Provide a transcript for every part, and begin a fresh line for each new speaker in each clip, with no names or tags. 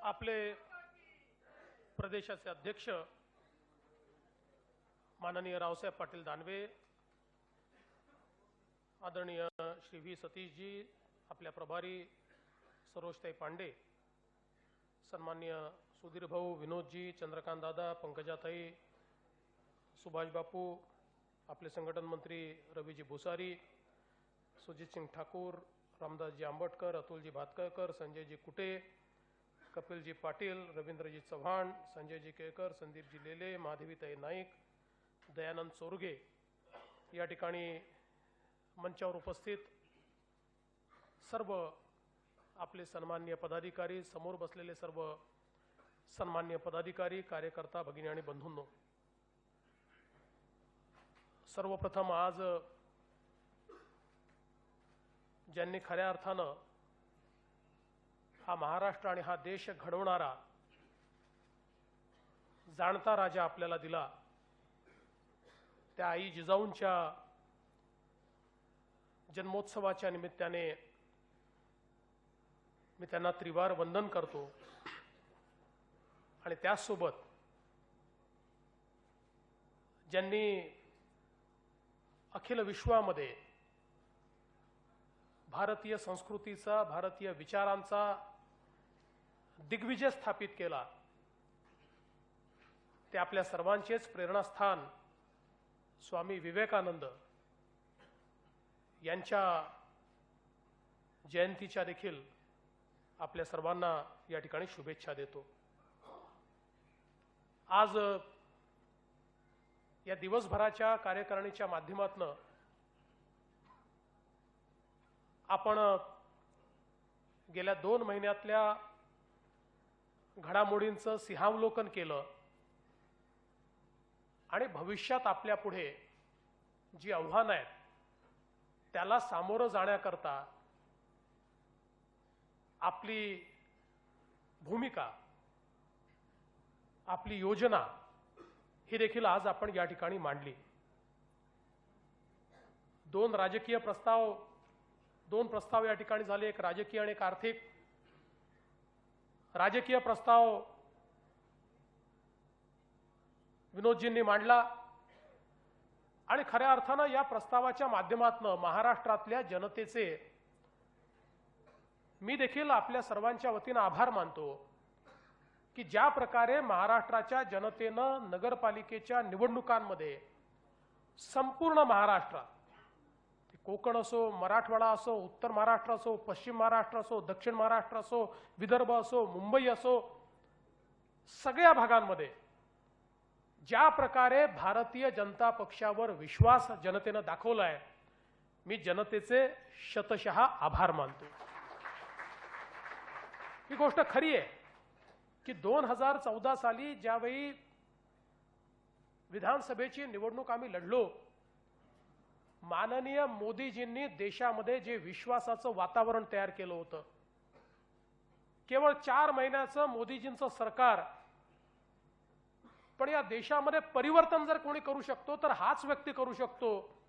आपले प्रदेशाचे अध्यक्ष माननीय रावसाहेब पाटील दानवे, आदरणीय श्री व्ही सतीशजी, आपल्या प्रभारी सरोजताई पांडे, सन्मान्य सुधीर भाऊ, विनोदजी, चंद्रकांत दादा, पंकजाताई, सुभाष बापू, आपले संघटन मंत्री रवीजी भुसारी, सुजीत सिंह ठाकूर, रामदासजी आंबटकर, अतुलजी भातकळकर, संजयजी कुटे, कपिलजी पाटील, रवींद्रजी चव्हाण, संजयजी केळकर, संदीपजी लेले, माधवीताई नाईक, दयानंद चोरगे, या ठिकाणी मंचावर उपस्थित सर्व आपले सन्माननीय पदाधिकारी, समोर बसलेले सर्व सन्माननीय पदाधिकारी, कार्यकर्ता, भगिनी आणि बंधूंनो, सर्वप्रथम आज ज्यांनी खऱ्या अर्थानं हा महाराष्ट्र आणि हा देश घडवणारा जाणता राजा आपल्याला दिला, त्या आई जिजाऊंच्या जन्मोत्सवाच्या निमित्ताने मी त्यांना त्रिवार वंदन करतो आणि त्याचसोबत ज्यांनी अखिल विश्वामध्ये भारतीय संस्कृतीचा, भारतीय विचारांचा दिग्विजय स्थापित केला, ते आपल्या सर्वांचेच प्रेरणास्थान स्वामी विवेकानंद यांच्या जयंतीच्या देखील आपल्या सर्वांना या ठिकाणी शुभेच्छा देतो। आज या दिवसभराच्या कार्यकारिणीच्या माध्यमातून आपण गेल्या 2 महिन्यातल्या घडामोडींचं सिंहावलोकन केलं आणि भविष्यात आपल्या पुढे जी आव्हानं आहेत त्याला सामोरं जाण्याकरता आपली भूमिका, आपली योजना ही देखील आज आपण या ठिकाणी मांडली। 2 प्रस्ताव या ठिकाणी झाले, एक राजकीय आणि एक आर्थिक। राजकीय प्रस्ताव विनोदजींनी मांडला आणि खऱ्या अर्थानं या प्रस्तावाच्या माध्यमातून महाराष्ट्रातल्या जनतेचे मी देखील आपल्या सर्वांच्या वतीनं आभार मानतो की ज्या प्रकारे महाराष्ट्राच्या जनतेनं नगरपालिकेच्या निवडणुकांमध्ये संपूर्ण महाराष्ट्रात, कोकण असो, मराठवाडा असो, उत्तर महाराष्ट्र असो, पश्चिम महाराष्ट्र असो, दक्षिण महाराष्ट्र असो, विदर्भ असो, मुंबई असो, सगळ्या भागांमध्ये ज्या प्रकारे भारतीय जनता पक्षावर विश्वास जनतेनं दाखवलाय, मी जनतेचे शतशः आभार मानतो। ही गोष्ट खरी आहे की 2014 साली ज्यावेळी विधानसभेची निवडणूक आम्ही लढलो, माननीय मोदीजींनी देशामध्ये जे विश्वासाचं वातावरण तयार केलं होतं, केवळ 4 महिन्याचं मोदीजींचं सरकार, पण या देशामध्ये परिवर्तन जर कोणी करू शकतो तर हाच व्यक्ती करू शकतो,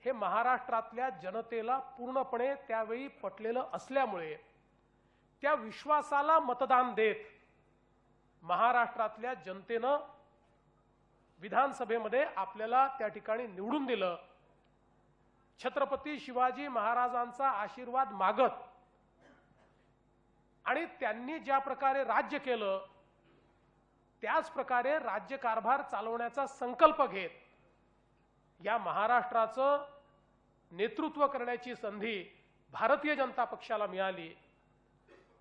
हे महाराष्ट्रातल्या जनतेला पूर्णपणे त्यावेळी पटलेलं असल्यामुळे त्या विश्वासाला मतदान देत महाराष्ट्रातल्या जनतेनं विधानसभेमध्ये आपल्याला त्या ठिकाणी निवडून दिलं। छत्रपती शिवाजी महाराजांचा आशीर्वाद मागत आणि त्यांनी ज्या प्रकारे राज्य केलं त्याच प्रकारे राज्यकारभार चालवण्याचा संकल्प घेत या महाराष्ट्राचं नेतृत्व करण्याची संधी भारतीय जनता पक्षाला मिळाली।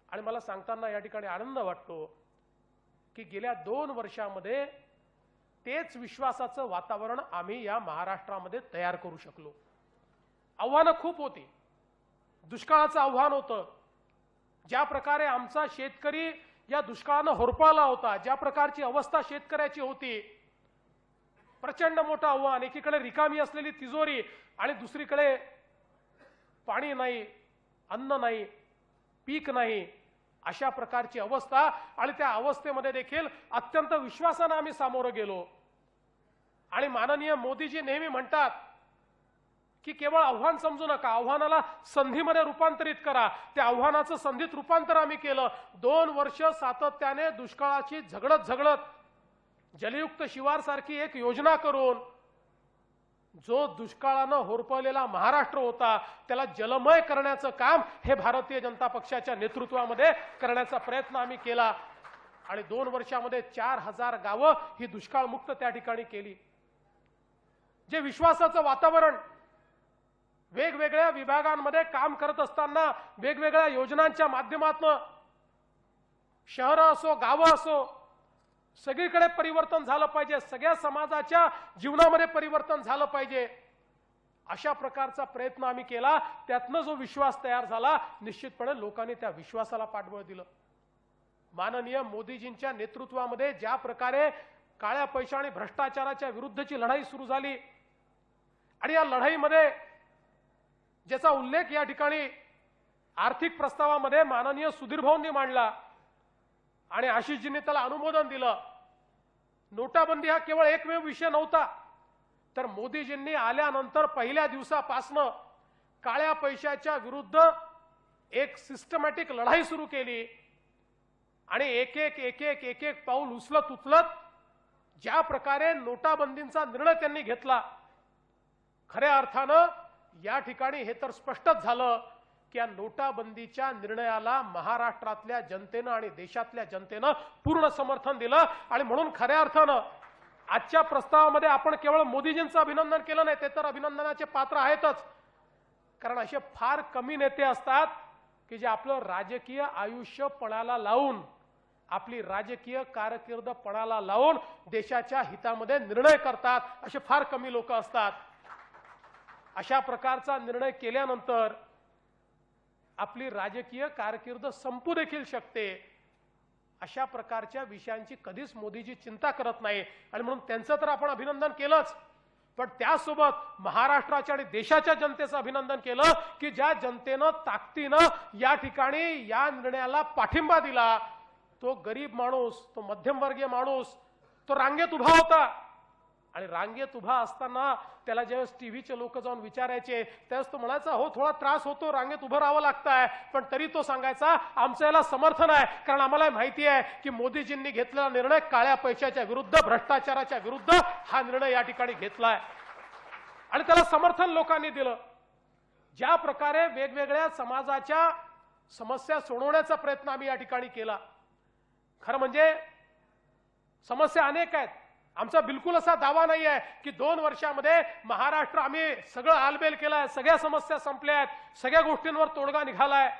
आणि मला सांगताना या ठिकाणी आनंद वाटतो की गेल्या 2 वर्षांमध्ये तेच विश्वासाचं वातावरण आम्ही या महाराष्ट्रामध्ये तयार करू शकलो। आव्हानं खूप होती, दुष्काळाचं आव्हान होतं, ज्या प्रकारे आमचा शेतकरी या दुष्काळानं होरपळला होता, ज्या प्रकारची अवस्था शेतकऱ्याची होती, प्रचंड मोठं आव्हान। एकीकडे रिकामी असलेली तिजोरी आणि दुसरीकडे पाणी नाही, अन्न नाही, पीक नाही, अशा प्रकारची अवस्था। आणि त्या अवस्थेमध्ये देखील अत्यंत विश्वासानं आम्ही सामोरं गेलो। आणि माननीय मोदीजी नेहमी म्हणतात की केवळ आव्हान समजू नका, आव्हानाला संधीमध्ये रूपांतरित करा. त्या आव्हानाचं संधीत रूपांतर आम्ही केलं. 2 वर्ष सातत्याने दुष्काळाची झगडत जलयुक्त शिवार सारखी एक योजना करून जो दुष्काळानं होरपळलेला महाराष्ट्र होता त्याला जलमय करण्याचं काम हे भारतीय जनता पक्षाच्या नेतृत्वामध्ये करण्याचा प्रयत्न आम्ही केला. आणि 2 वर्षामध्ये 4000 गावं ही दुष्काळमुक्त त्या ठिकाणी केली. जे विश्वासाचं वातावरण वेगवेगळ्या विभागांमध्ये काम करत असताना वेगवेगळ्या योजनांच्या माध्यमातून शहरं असो गावं असो सगळीकडे परिवर्तन झालं पाहिजे, सगळ्या समाजाच्या जीवनामध्ये परिवर्तन झालं पाहिजे, अशा प्रकारचा प्रयत्न आम्ही केला. त्यातनं जो विश्वास तयार झाला निश्चितपणे लोकांनी त्या विश्वासाला पाठबळ दिलं. माननीय मोदीजींच्या नेतृत्वामध्ये ज्या प्रकारे काळ्या पैसा आणि भ्रष्टाचाराच्या विरुद्धची लढाई सुरू झाली आणि या लढाईमध्ये ज्याचा उल्लेख या ठिकाणी आर्थिक प्रस्तावामध्ये माननीय सुधीर भाऊंनी मांडला आणि आशिषजींनी त्याला अनुमोदन दिलं. नोटाबंदी हा केवळ एकमेव विषय नव्हता, तर मोदीजींनी आल्यानंतर पहिल्या दिवसापासून काळ्या पैशाच्या विरुद्ध एक सिस्टमॅटिक लढाई सुरू केली आणि एक एक पाऊल उचलत ज्या प्रकारे नोटाबंदीचा निर्णय त्यांनी घेतला, खऱ्या अर्थानं या ठिकाणी हे तर स्पष्टच झालं की या नोटाबंदीच्या निर्णयाला महाराष्ट्रातल्या जनतेनं आणि देशातल्या जनतेनं पूर्ण समर्थन दिलं. आणि म्हणून खऱ्या अर्थानं आजच्या प्रस्तावामध्ये आपण केवळ मोदीजींचं अभिनंदन केलं नाही, ते तर अभिनंदनाचे पात्र आहेतच, कारण असे फार कमी नेते असतात की जे आपलं राजकीय आयुष्य पणाला लावून आपली राजकीय कारकीर्द पणाला लावून देशाच्या हितामध्ये निर्णय करतात. असे फार कमी लोक असतात. अशा प्रकारचा निर्णय केल्यानंतर आपली राजकीय कारकीर्द संपू देखील शकते. अशा प्रकारच्या विषयांची कधीच मोदीजी चिंता करत नाही आणि म्हणून त्यांचं तर आपण अभिनंदन केलंच, पण त्यासोबत महाराष्ट्राच्या आणि देशाच्या जनतेचं अभिनंदन केलं की ज्या जनतेनं ताकदीनं या ठिकाणी या निर्णयाला पाठिंबा दिला. तो गरीब माणूस, तो मध्यमवर्गीय माणूस, तो रांगेत उभा होता आणि रांगेत उभा असताना त्याला ज्यावेळेस टीव्हीचे लोक जाऊन विचारायचे त्यावेळेस तो म्हणायचा, हो थोडा त्रास होतो, रांगेत उभं राहावं लागतंय, पण तरी तो सांगायचा आमचं याला समर्थन आहे, कारण आम्हाला माहिती आहे की मोदीजींनी घेतलेला निर्णय काळ्या पैशाच्या विरुद्ध, भ्रष्टाचाराच्या विरुद्ध हा निर्णय या ठिकाणी घेतलाय आणि त्याला समर्थन लोकांनी दिलं. ज्या प्रकारे वेगवेगळ्या समाजाच्या समस्या सोडवण्याचा प्रयत्न आम्ही या ठिकाणी केला. खरं म्हणजे समस्या अनेक आहेत. आमचा बिलकुल असा दावा नाही आहे की 2 वर्षामध्ये महाराष्ट्र आम्ही सगळं आलबेल केलाय, सगळ्या समस्या संपल्या आहेत, सगळ्या गोष्टींवर तोडगा निघालाय.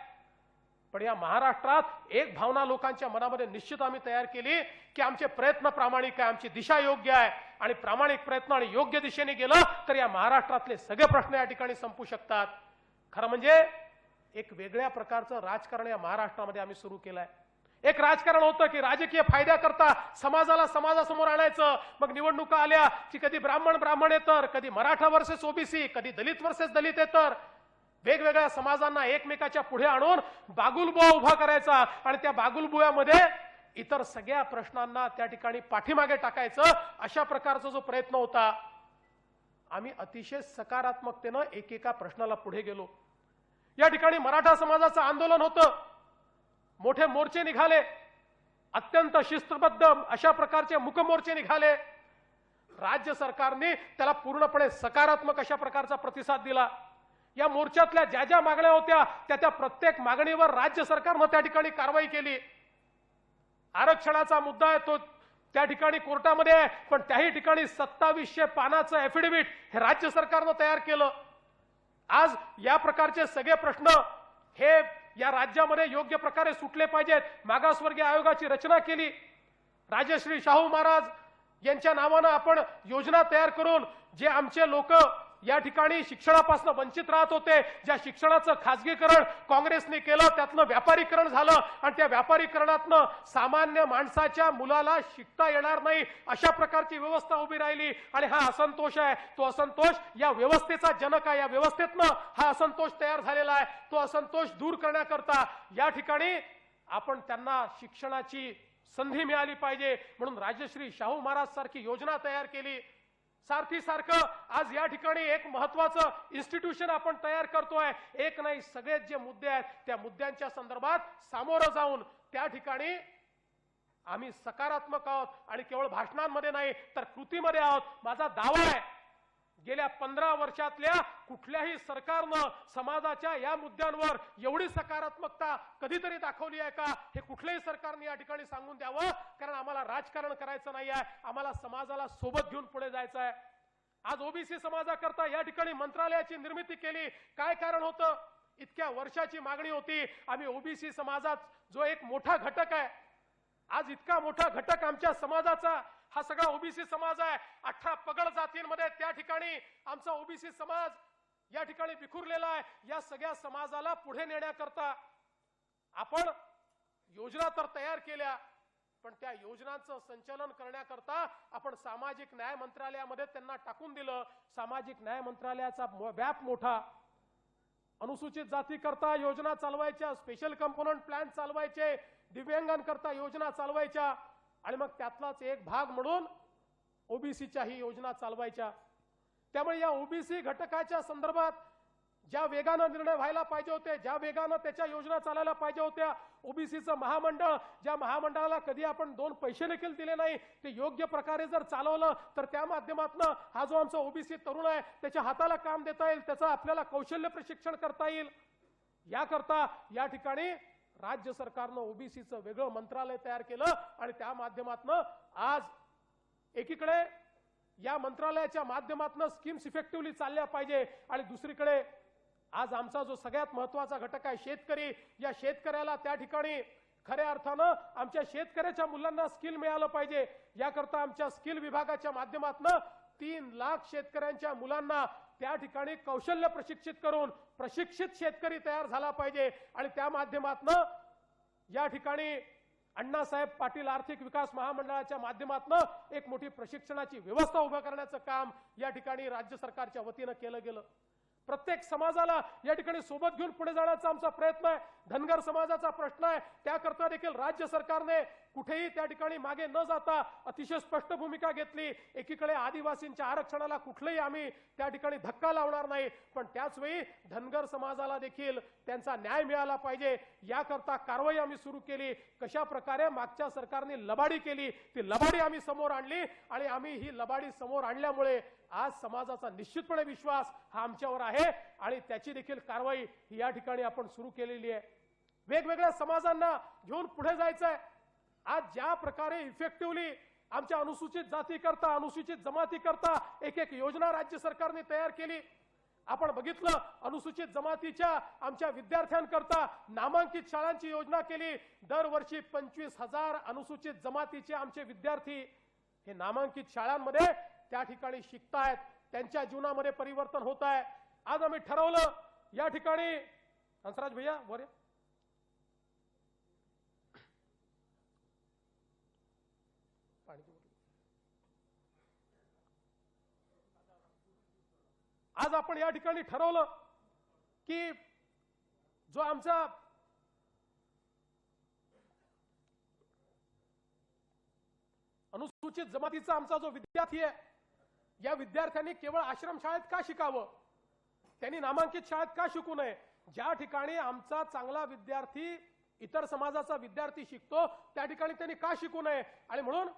पण या महाराष्ट्रात एक भावना लोकांच्या मनामध्ये निश्चित आम्ही तयार केली की आमचे प्रयत्न प्रामाणिक आहे, आमची दिशा योग्य आहे आणि प्रामाणिक प्रयत्न आणि योग्य दिशेने गेलं तर या महाराष्ट्रातले सगळे प्रश्न या ठिकाणी संपू शकतात. खरं म्हणजे एक वेगळ्या प्रकारचं राजकारण या महाराष्ट्रामध्ये आम्ही सुरू केलंय. एक राजकारण होतं की राजकीय फायद्याकरता समाजाला समाजासमोर आणायचं. मग निवडणुका आल्या की कधी ब्राह्मण येतर, कधी मराठा वर्सेस ओबीसी, कधी दलित वर्सेस दलित येतर, वेगवेगळ्या समाजांना एकमेकाच्या पुढे आणून बागुलबुवा उभा करायचा आणि त्या बागुलबुव्यामध्ये इतर सगळ्या प्रश्नांना त्या ठिकाणी पाठीमागे टाकायचं. अशा प्रकारचा जो प्रयत्न होता, आम्ही अतिशय सकारात्मकतेनं एकेका प्रश्नाला पुढे गेलो. या ठिकाणी मराठा समाजाचं आंदोलन होतं, मोठे मोर्चे निघाले, अत्यंत शिस्तबद्ध अशा प्रकारचे मुकमोर्चे निघाले. राज्य सरकारने त्याला पूर्णपणे सकारात्मक अशा प्रकारचा प्रतिसाद दिला. या मोर्चातल्या ज्या ज्या मागण्या होत्या त्या प्रत्येक मागणीवर राज्य सरकारने त्या ठिकाणी कारवाई केली. आरक्षणाचा मुद्दा आहे तो त्या ठिकाणी कोर्टामध्ये आहे, पण त्याही ठिकाणी 2700 पानाचं ऍफिडेव्हिट हे राज्य सरकारने तयार केलं. आज या प्रकारचे सगळे प्रश्न हे या राज्यामध्ये योग्य प्रकारे सुटले पाहिजेत. मागासवर्गीय आयोगाची रचना केली. राजश्री शाहू महाराज यांच्या नावानं आपण योजना तयार करून जे आमचे लोक या ठिकाणी शिक्षणापासून वंचित राहत होते, ज्या शिक्षणाचं खासगीकरण काँग्रेसने केलं त्यातलं व्यापारीकरण झालं आणि त्या व्यापारीकरणातनं सामान्य माणसाच्या मुलाला शिकता येणार नाही अशा प्रकारची व्यवस्था उभी राहिली. आणि हा असंतोष आहे, तो असंतोष या व्यवस्थेचा जनक आहे. या व्यवस्थेतनं हा असंतोष तयार झालेला आहे. तो असंतोष दूर करण्याकरता या ठिकाणी आपण त्यांना शिक्षणाची संधी मिळाली पाहिजे म्हणून राजश्री शाहू महाराज सारखी योजना तयार केली. सारखं आज या ठिकाणी एक महत्वाचं इन्स्टिट्यूशन आपण तयार करतोय. एक नाही, सगळेच जे मुद्दे आहेत त्या मुद्द्यांच्या संदर्भात सामोरं जाऊन त्या ठिकाणी आम्ही सकारात्मक आहोत आणि केवळ भाषणांमध्ये नाही तर कृतीमध्ये आहोत. माझा दावा आहे, गेल्या 15 वर्षातल्या कुठल्याही सरकारनं समाजाच्या या मुद्द्यांवर एवढी सकारात्मकता कधीतरी दाखवली आहे का, हे कुठल्याही सरकारने या ठिकाणी सांगून द्यावं. कारण आम्हाला राजकारण करायचं नाही आहे, आम्हाला समाजाला सोबत घेऊन पुढे जायचं आहे. आज ओबीसी समाजाकरता या ठिकाणी मंत्रालयाची निर्मिती केली. काय कारण होतं? इतक्या वर्षाची मागणी होती. आम्ही ओबीसी समाजात जो एक मोठा घटक आहे, आज इतका मोठा घटक आमच्या समाजाचा हा सगळा ओबीसी समाज आहे. 18 पगड जातींमध्ये त्या ठिकाणी आमचा ओबीसी समाज या ठिकाणी विखुरलेला आहे. या सगळ्या समाजाला पुढे नेण्याकरता आपण योजना तर तयार केल्या, पण त्या योजनांचं संचालन करण्याकरता आपण सामाजिक न्याय मंत्रालयामध्ये त्यांना टाकून दिलं. सामाजिक न्याय मंत्रालयाचा व्याप मोठा. अनुसूचित जाती करता योजना चालवायच्या, स्पेशल कंपोनंट प्लॅन चालवायचे, दिव्यांगांकरता योजना चालवायच्या आणि मग त्यातलाच एक भाग म्हणून ओबीसीच्याही योजना चालवायच्या. त्यामुळे या ओबीसी घटकाच्या संदर्भात ज्या वेगानं निर्णय व्हायला पाहिजे होते, ज्या वेगानं त्याच्या योजना चालायला पाहिजे होत्या, ओबीसीचं महामंडळ, ज्या महामंडळाला कधी आपण 2 पैसे देखील दिले नाही, ते योग्य प्रकारे जर चालवलं तर त्या माध्यमातून हा जो आमचा ओबीसी तरुण आहे त्याच्या हाताला काम देता येईल, त्याचं आपल्याला कौशल्य प्रशिक्षण करता येईल. याकरता या ठिकाणी राज्य सरकारनं ओबीसीचं वेगळं मंत्रालय तयार केलं आणि त्या माध्यमातून आज एकीकडे या मंत्रालयाच्या माध्यमातून स्कीम्स इफेक्टिव्हली चालल्या पाहिजे आणि दुसरीकडे आज आमचा जो सगळ्यात महत्वाचा घटक आहे शेतकरी, या शेतकऱ्याला त्या ठिकाणी खऱ्या अर्थानं आमच्या शेतकऱ्याच्या मुलांना स्किल मिळालं पाहिजे. याकरता आमच्या स्किल विभागाच्या माध्यमातून 3 लाख शेतकऱ्यांच्या मुलांना त्या ठिकाणी कौशल्य प्रशिक्षित करून प्रशिक्षित शेतकरी तयार झाला पाहिजे आणि त्या माध्यमातून या ठिकाणी अण्णासाहेब पाटील आर्थिक विकास महामंडळाच्या माध्यमातून एक मोठी प्रशिक्षणाची व्यवस्था उभा करण्याचं काम या ठिकाणी राज्य सरकारच्या वतीनं केलं गेलं. प्रत्येक समाजाला या ठिकाणी सोबत घेऊन पुढे जाण्याचा आमचा प्रयत्न आहे. धनगर समाजाचा प्रश्न आहे, त्याकरता देखील राज्य सरकारने कुठेही त्या ठिकाणी मागे न जाता अतिशय स्पष्ट भूमिका घेतली. एकीकडे आदिवासींच्या आरक्षणाला कुठलेही आम्ही त्या ठिकाणी धक्का लावणार नाही, पण त्याच वेळी धनगर समाजाला देखील त्यांचा न्याय मिळाला पाहिजे याकरता कारवाई आम्ही सुरू केली. कशा प्रकारे मागच्या सरकारने लबाडी केली, ती लबाडी आम्ही समोर आणली आणि आम्ही ही लबाडी समोर आणल्यामुळे आज समाजाचा निश्चितपणे विश्वास हा आमच्यावर आहे आणि त्याची देखील कारवाई या ठिकाणी आपण सुरू केलेली आहे. वेगवेगळ्या समाजांना घेऊन पुढे जायचं आहे. आज ज्या प्रकारे इफेक्टिव्हली आमच्या अनुसूचित जाती करता, अनुसूचित जमाती करता एक योजना राज्य सरकारने तयार केली. आपण बघितलं, अनुसूचित जमातीच्या आमच्या विद्यार्थ्यांकरता नामांकित शाळांची योजना केली. दरवर्षी 25,000 अनुसूचित जमातीचे आमचे विद्यार्थी हे नामांकित शाळांमध्ये त्या ठिकाणी शिकतायत, त्यांच्या जीवनामध्ये परिवर्तन होत आहे. आज आम्ही ठरवलं या ठिकाणी, हंसराज भैया वर आज आपण या ठिकाणी ठरवलं की जो आमचा अनुसूचित जमातीचा आमचा जो विद्यार्थी आहे, या विद्यार्थ्यांनी केवळ आश्रमशाळेत का शिकावं, त्यांनी नामांकित शाळेत का शिकू नये. ज्या ठिकाणी आमचा चांगला विद्यार्थी इतर समाजाचा विद्यार्थी शिकतो त्या ठिकाणी त्यांनी का शिकू नये. आणि म्हणून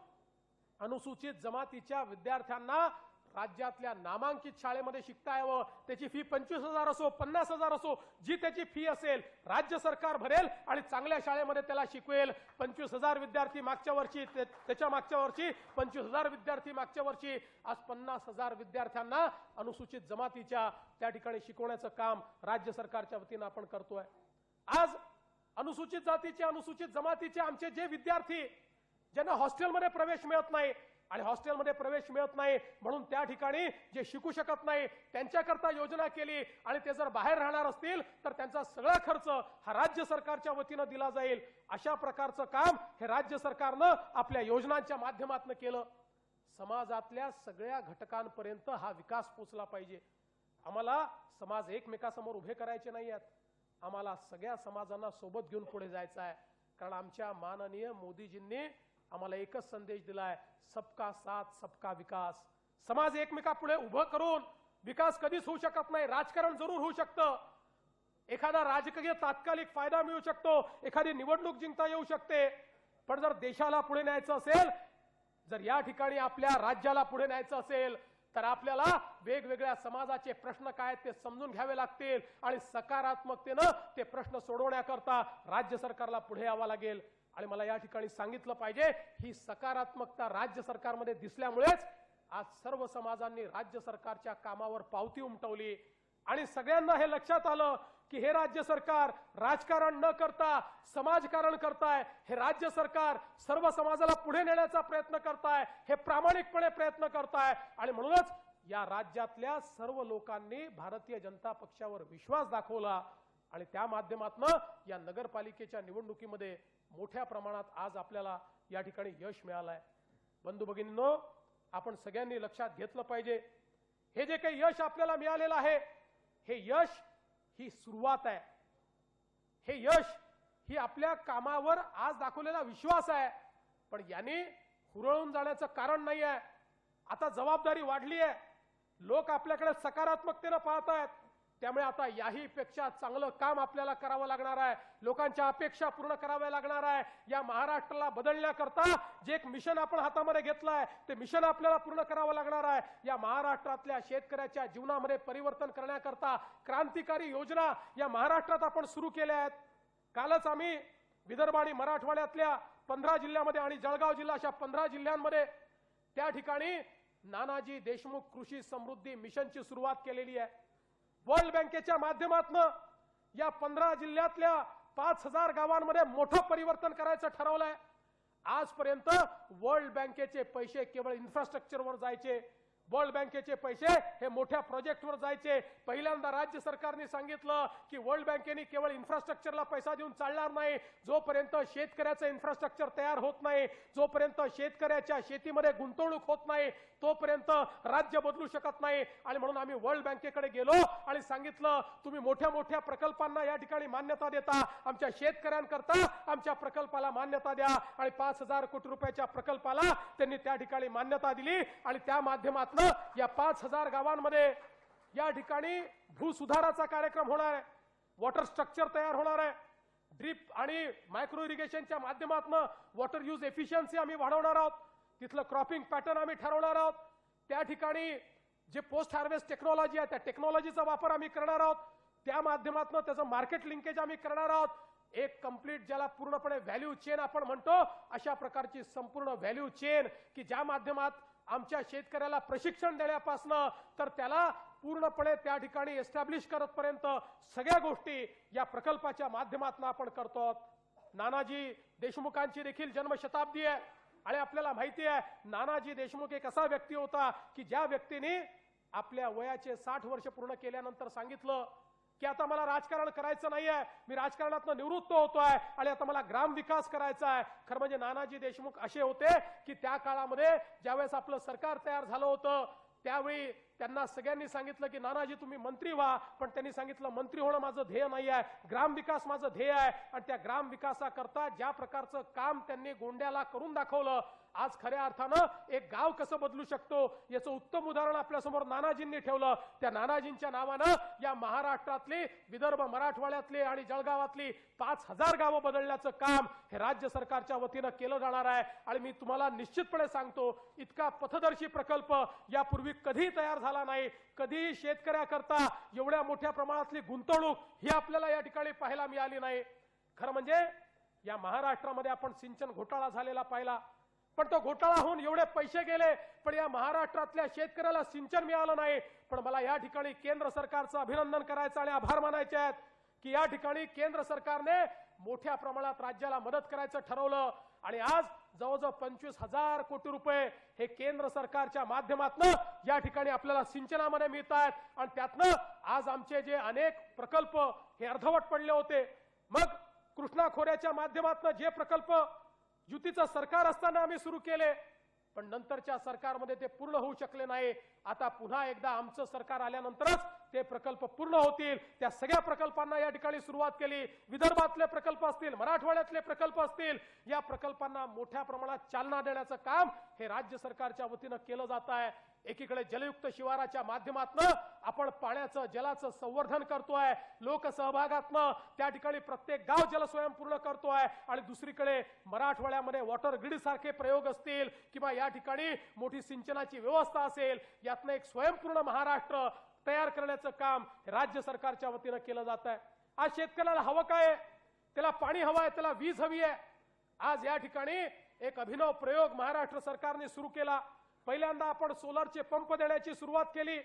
अनुसूचित जमातीच्या विद्यार्थ्यांना राज्यातल्या नामांकित शाळेमध्ये शिकता यावं. त्याची फी 25,000 असो, 50,000 असो, जी त्याची फी असेल राज्य सरकार भरेल आणि चांगल्या शाळेमध्ये त्याला शिकवेल. 25,000 विद्यार्थी मागच्या वर्षी, त्याच्या मागच्या वर्षी 25,000 विद्यार्थी मागच्या वर्षी, आज 50,000 विद्यार्थ्यांना अनुसूचित जमातीच्या त्या ठिकाणी शिकवण्याचं काम राज्य सरकारच्या वतीनं आपण करतोय. आज अनुसूचित जातीचे, अनुसूचित जमातीचे आमचे जे विद्यार्थी ज्यांना हॉस्टेलमध्ये प्रवेश मिळत नाही आणि हॉस्टेलमध्ये प्रवेश मिळत नाही म्हणून त्या ठिकाणी जे शिकू शकत नाही त्यांच्याकरता योजना केली आणि ते जर बाहेर राहणार असतील तर त्यांचा सगळा खर्च हा राज्य सरकारच्या वतीनं दिला जाईल. अशा प्रकारचं काम हे राज्य सरकारनं आपल्या योजनांच्या माध्यमातून केलं. समाजातल्या सगळ्या घटकांपर्यंत हा विकास पोचला पाहिजे. आम्हाला समाज एकमेकांसमोर उभे करायचे नाही आहेत, आम्हाला सगळ्या समाजांना सोबत घेऊन पुढे जायचं आहे. कारण आमच्या माननीय मोदीजींनी आम्हाला एकच संदेश दिलाय, सबका साथ सबका विकास. समाज एकमेकापुढे उभं करून विकास कधीच होऊ शकत नाही. राजकारण जरूर होऊ शकतं, एखादा राजकीय तात्कालिक फायदा मिळू शकतो, एखादी निवडणूक जिंकता येऊ शकते, पण जर देशाला पुढे न्यायचं असेल, जर या ठिकाणी आपल्या राज्याला पुढे न्यायचं असेल, तर आपल्याला वेगवेगळ्या समाजाचे प्रश्न काय ते समजून घ्यावे लागतील आणि सकारात्मकतेनं ते प्रश्न सोडवण्याकरता राज्य सरकारला पुढे यावं लागेल. आणि मला या ठिकाणी सांगितलं पाहिजे, ही सकारात्मकता राज्य सरकारमध्ये दिसल्यामुळेच आज सर्व समाजांनी राज्य सरकारच्या कामावर पावती उमटवली आणि सगळ्यांना हे लक्षात आलं की हे राज्य सरकार राजकारण न करता समाजकारण करताय, हे राज्य सरकार सर्व समाजाला पुढे नेण्याचा प्रयत्न करताय, हे प्रामाणिकपणे प्रयत्न करताय. आणि म्हणूनच या राज्यातल्या सर्व लोकांनी भारतीय जनता पक्षावर विश्वास दाखवला आणि त्या माध्यमातून या नगरपालिकेच्या निवडणुकीमध्ये मोठ्या प्रमाणात आज आपल्याला या ठिकाणी यश मिळालंय. बंधू भगिनींनो, आपण सगळ्यांनी लक्षात घेतलं पाहिजे, हे जे काही यश आपल्याला मिळालेलं आहे, हे यश ही सुरुवात आहे. हे यश ही आपल्या कामावर आज दाखवलेला विश्वास आहे, पण याने हुरळून जाण्याचं कारण नाही आहे. आता जबाबदारी वाढली आहे, लोक आपल्याकडे सकारात्मकतेने पाहत आहेत, त्यामुळे आता याही पेक्षा चांगलं काम आपल्याला करावं लागणार आहे. लोकांच्या अपेक्षा पूर्ण कराव्या लागणार आहे. या महाराष्ट्राला बदलण्याकरता जे एक मिशन आपण हातामध्ये घेतलंय, ते मिशन आपल्याला पूर्ण करावं लागणार आहे. या महाराष्ट्रातल्या शेतकऱ्याच्या जीवनामध्ये परिवर्तन करण्याकरता क्रांतिकारी योजना या महाराष्ट्रात आपण सुरू केल्या आहेत. कालच आम्ही विदर्भ आणि मराठवाड्यातल्या 15 जिल्ह्यामध्ये आणि जळगाव जिल्हा अशा 15 जिल्ह्यांमध्ये त्या ठिकाणी नानाजी देशमुख कृषी समृद्धी मिशनची सुरुवात केलेली आहे. वर्ल्ड बँकेच्या माध्यमातून या 15 जिल्ह्यातल्या 5000 गावांमध्ये मोठं परिवर्तन करायचं ठरवलंय. आजपर्यंत वर्ल्ड बँकेचे पैसे केवळ इन्फ्रास्ट्रक्चरवर जायचे, वर्ल्ड बँकेचे पैसे हे मोठ्या प्रोजेक्टवर जायचे. पहिल्यांदा राज्य सरकारने सांगितलं की वर्ल्ड बँकेने केवळ इन्फ्रास्ट्रक्चरला पैसा देऊन चालणार नाही. जोपर्यंत शेतकऱ्याचं इन्फ्रास्ट्रक्चर तयार होत नाही, जोपर्यंत शेतकऱ्याच्या शेतीमध्ये गुंतवणूक होत नाही, तोपर्यंत राज्य बदलू शकत नाही. आणि म्हणून आम्ही वर्ल्ड बँकेकडे गेलो आणि सांगितलं, तुम्ही मोठ्या मोठ्या प्रकल्पांना या ठिकाणी मान्यता देता, आमच्या शेतकऱ्यांकरता आमच्या प्रकल्पाला मान्यता द्या. आणि 5000 कोटी रुपयाच्या प्रकल्पाला त्यांनी त्या ठिकाणी मान्यता दिली आणि त्या माध्यमातून या 5000 गावांमध्ये या ठिकाणी भूसुधाराचा कार्यक्रम होणार आहे, वॉटर स्ट्रक्चर तयार होणार आहे, ड्रिप आणि मायक्रो इरिगेशनच्या माध्यमातून वॉटर यूज एफिशियन्सी आम्ही वाढवणार आहोत, तिथलं क्रॉपिंग पॅटर्न आम्ही ठरवणार आहोत. त्या ठिकाणी जे पोस्ट हार्वेस्ट टेक्नॉलॉजी आहे त्या टेक्नॉलॉजीचा वापर आम्ही करणार आहोत. त्या माध्यमातून त्याचं मार्केट लिंकेज आम्ही करणार आहोत. एक कंप्लीट ज्याला पूर्णपणे व्हॅल्यू चेन आपण म्हणतो, अशा प्रकारची संपूर्ण व्हॅल्यू चेन की ज्या माध्यमात आमच्या शेतकऱ्याला प्रशिक्षण देण्यापासून तर त्याला पूर्णपणे त्या ठिकाणी एस्टॅब्लिश करतपर्यंत सगळ्या गोष्टी या प्रकल्पाच्या माध्यमातून आपण करतो. नानाजी देशमुखांची देखील जन्मशताब्दी आहे आणि आपल्याला माहिती आहे नानाजी देशमुख एक असा व्यक्ती होता की ज्या व्यक्तीने आपल्या वयाचे 60 वर्ष पूर्ण केल्यानंतर सांगितलं की आता मला राजकारण करायचं नाहीये, मी राजकारणातून निवृत्त होतोय आणि आता मला ग्राम विकास करायचा आहे. खरं म्हणजे नानाजी देशमुख असे होते की त्या काळामध्ये ज्यावेळेस आपलं सरकार तयार झालं होतं त्यावेळी त्यांना सगळ्यांनी सांगितलं की नानाजी तुम्ही मंत्री व्हा, पण त्यांनी सांगितलं मंत्री होणं माझं ध्येय नाही आहे, ग्राम विकास माझं ध्येय आहे. आणि त्या ग्राम विकासाकरता ज्या प्रकारचं काम त्यांनी गोंड्याला करून दाखवलं, आज खऱ्या अर्थानं एक गाव कसं बदलू शकतो याचं उत्तम उदाहरण आपल्या समोर नानाजींनी ठेवलं. त्या नानाजींच्या नावानं या महाराष्ट्रातली विदर्भ मराठवाड्यातली आणि जळगावातली 5000 गावं बदलण्याचं काम हे राज्य सरकारच्या वतीनं केलं जाणार आहे. आणि मी तुम्हाला निश्चितपणे सांगतो, इतका पथदर्शी प्रकल्प यापूर्वी कधी तयार झाला नाही, कधीही शेतकऱ्याकरता एवढ्या मोठ्या प्रमाणातली गुंतवणूक ही आपल्याला या ठिकाणी पाहायला मिळाली नाही. खरं म्हणजे या महाराष्ट्रामध्ये आपण सिंचन घोटाळा झालेला पाहिला, पण तो घोटाळा होऊन एवढे पैसे गेले, पण या महाराष्ट्रातल्या शेतकऱ्याला सिंचन मिळालं नाही. पण मला या ठिकाणी केंद्र सरकारचं अभिनंदन करायचं आणि आभार मानायचे आहेत की या ठिकाणी केंद्र सरकारने मोठ्या प्रमाणात राज्याला मदत करायचं ठरवलं आणि आज जवळजवळ 25,000 कोटी रुपये हे केंद्र सरकारच्या माध्यमातून या ठिकाणी आपल्याला सिंचनामध्ये मिळत आहेत. आणि त्यातनं आज आमचे जे अनेक प्रकल्प हे अर्धवट पडले होते, मग कृष्णा खोऱ्याच्या माध्यमातून जे प्रकल्प युतीचं सरकार असताना आम्ही सुरू केले, पण नंतरच्या सरकारमध्ये ते पूर्ण होऊ शकले नाही. आता पुन्हा एकदा आमचं सरकार आल्यानंतरच ते प्रकल्प पूर्ण होतील. त्या सगळ्या प्रकल्पांना या ठिकाणी सुरुवात केली. विदर्भातले प्रकल्प असतील, मराठवाड्यातले प्रकल्प असतील, या प्रकल्पांना मोठ्या प्रमाणात चालना देण्याचं काम हे राज्य सरकारच्या वतीनं केलं जात आहे. एकीकडे जलयुक्त शिवाराच्या माध्यमातून आपण पाण्याचं जलाचं संवर्धन करतोय, लोकसहभागातून त्या ठिकाणी प्रत्येक गाव जलस्वयंपूर्ण करतोय, आणि दुसरीकडे मराठवाड्यामध्ये वॉटर ग्रिड सारखे प्रयोग असतील किंवा या ठिकाणी मोठी सिंचनाची व्यवस्था असेल, यातनं एक स्वयंपूर्ण महाराष्ट्र तयार करण्याचं काम राज्य सरकारच्या वतीनं केलं जात आहे। आज शेतकऱ्याला हवं काय? त्याला पाणी हवं आहे, त्याला वीज हवी आहे। आज या ठिकाणी एक अभिनव प्रयोग महाराष्ट्र सरकारने सुरू केला। पहिल्यांदा आपण सोलरचे पंप देण्याची सुरुवात केली।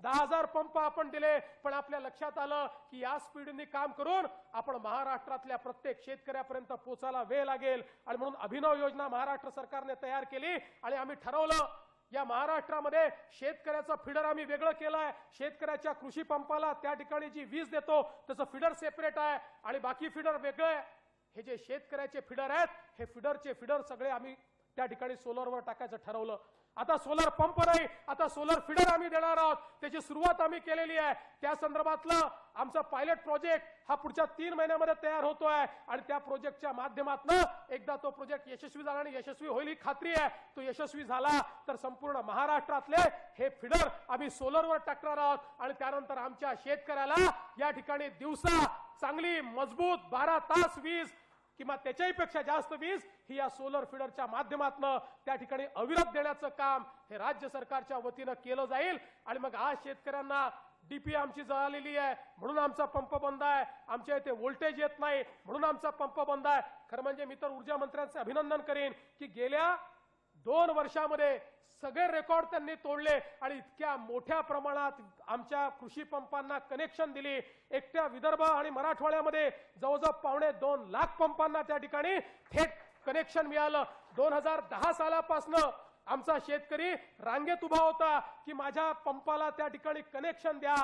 10,000 पंप आपण दिले, पण आपल्या लक्षात आलं की या स्पीडने काम करून आपण महाराष्ट्रातल्या प्रत्येक शेतकऱ्यापर्यंत पोहोचायला वेळ लागेल, आणि म्हणून अभिनव योजना महाराष्ट्र सरकारने तयार केली। आणि आम्ही ठरवलं या महाराष्ट्रामध्ये शेतकऱ्याचं फिडर आम्ही वेगळं केलंय। शेतकऱ्याच्या कृषी पंपाला त्या ठिकाणी जी वीज देतो त्याचं फिडर सेपरेट आहे आणि बाकी फिडर वेगळं आहे। हे जे शेतकऱ्याचे फिडर आहेत, हे फिडर सगळे आम्ही त्या ठिकाणी सोलरवर टाकायचं ठरवलं। आता सोलर पंप नाही, आता सोलर फिडर आम्ही देणार आहोत। त्याची सुरुवात आम्ही केलेली आहे। त्या संदर्भातलं आमचा पायलट प्रोजेक्ट हा पुढच्या 3 महिन्यामध्ये तयार होतोय, आणि त्या प्रोजेक्टच्या माध्यमातून एकदा तो प्रोजेक्ट यशस्वी झाला, आणि यशस्वी होईल ही खात्री आहे, तो यशस्वी झाला तर संपूर्ण महाराष्ट्रातले हे फिडर आम्ही सोलरवर टाकणार आहोत। आणि त्यानंतर आमच्या शेतकऱ्याला या ठिकाणी दिवसा चांगली मजबूत 12 तास वीज किंवा त्याच्याही पेक्षा जास्त वीज ही या सोलर फिडरच्या माध्यमातून त्या ठिकाणी अविरत देण्याचं काम हे राज्य सरकारच्या वतीनं केलं जाईल। आणि मग आज शेतकऱ्यांना डीपी आमची जळालेली आहे म्हणून आमचा पंप बंद आहे, आमच्या इथे व्होल्टेज येत नाही म्हणून आमचा पंप बंद आहे। खरं म्हणजे मी तर ऊर्जा मंत्र्यांचे अभिनंदन करेन की गेल्या 2 वर्षामध्ये सगळे रेकॉर्ड त्यांनी तोडले, आणि इतक्या मोठ्या प्रमाणात आमच्या कृषी पंपांना कनेक्शन दिली। एकट्या विदर्भ आणि मराठवाड्यामध्ये जवळजवळ 2.25 लाख पंपांना त्या ठिकाणी थेट कनेक्शन मिळालं। 2010 सालापासून आमचा शेतकरी रांगेत उभा होता की माझ्या पंपाला त्या ठिकाणी कनेक्शन द्या।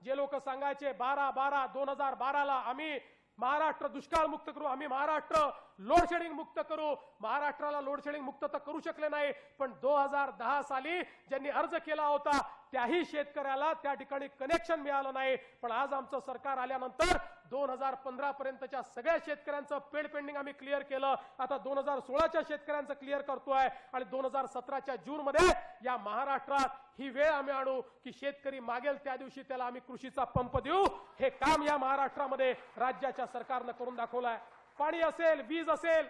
जे लोक सांगायचे 2012 ला आम्ही महाराष्ट्र दुष्काळ मुक्त करू, आम्ही महाराष्ट्र लोड शेडिंग मुक्त करू, महाराष्ट्राला लोड शेडिंग मुक्त तर करू शकले नाही, पण 2010 साली ज्यांनी अर्ज केला होता त्याही शेतकऱ्याला त्या ठिकाणी कनेक्शन मिळालं नाही। पण आज आमचं सरकार आल्यानंतर 2015 पर्यंतच्या सगळ्या शेतकऱ्यांचं पेड पेंडिंग आम्ही क्लिअर केलं। आता 2016च्या शेतकऱ्यांचं क्लिअर करतोय, आणि 2017च्या जून मध्ये या महाराष्ट्रात ही वेळ आम्ही आणू की शेतकरी मागेल त्या दिवशी त्याला आम्ही कृषीचा पंप देऊ। हे काम या महाराष्ट्रामध्ये राज्याच्या सरकारनं करून दाखवलंय। पाणी असेल, वीज असेल,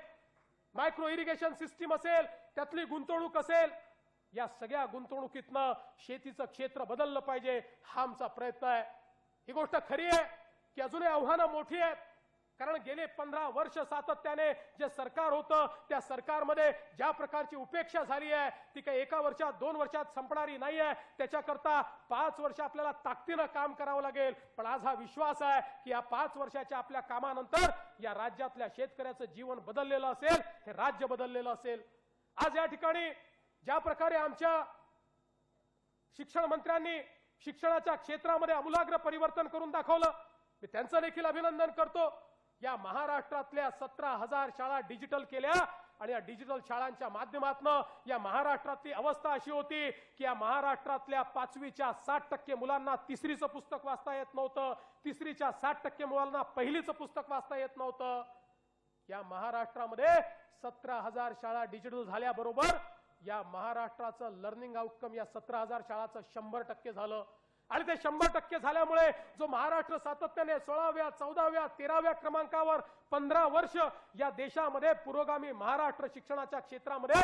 मायक्रो इरिगेशन सिस्टीम असेल, त्यातली गुंतवणूक असेल, या सगळ्या गुंतवणुकीतनं शेतीचं क्षेत्र बदललं पाहिजे, हा आमचा प्रयत्न आहे। ही गोष्ट खरी आहे की अजूनही आव्हानं मोठी आहेत, कारण गेले 15 वर्ष सातत्याने जे सरकार होतं त्या सरकारमध्ये ज्या प्रकारची उपेक्षा झाली आहे ती काही 1 वर्षात 2 वर्षात संपणारी नाही आहे। त्याच्याकरता 5 वर्ष आपल्याला ताकदीनं काम करावं लागेल। पण आज हा विश्वास आहे की या 5 वर्षाच्या आपल्या कामानंतर या राज्यातल्या शेतकऱ्याचं जीवन बदललेलं असेल, हे राज्य बदललेलं असेल। आज या ठिकाणी ज्या प्रकारे आमच्या शिक्षण मंत्र्यांनी शिक्षणाच्या क्षेत्रामध्ये आमूलाग्र परिवर्तन करून दाखवलं, मी त्यांचं देखील अभिनंदन करतो। या महाराष्ट्रातल्या 17,000 शाळा डिजिटल केल्या, आणि या डिजिटल शाळांच्या माध्यमातून या महाराष्ट्रातली अवस्था अशी होती की या महाराष्ट्रातल्या 5वीच्या 60% मुलांना 3रीचं पुस्तक वाचता येत नव्हतं, 3रीच्या 60% मुलांना 1लीचं पुस्तक वाचता येत नव्हतं। या महाराष्ट्रामध्ये 17,000 शाळा डिजिटल झाल्याबरोबर या महाराष्ट्राचं लर्निंग आउटकम या 17,000 शाळाचं 100% झालं। आणि ते 100% झाल्यामुळे जो महाराष्ट्र सातत्याने 16व्या 14व्या 13व्या क्रमांकावर 15 वर्ष या देशामध्ये पुरोगामी महाराष्ट्र शिक्षणाच्या क्षेत्रामध्ये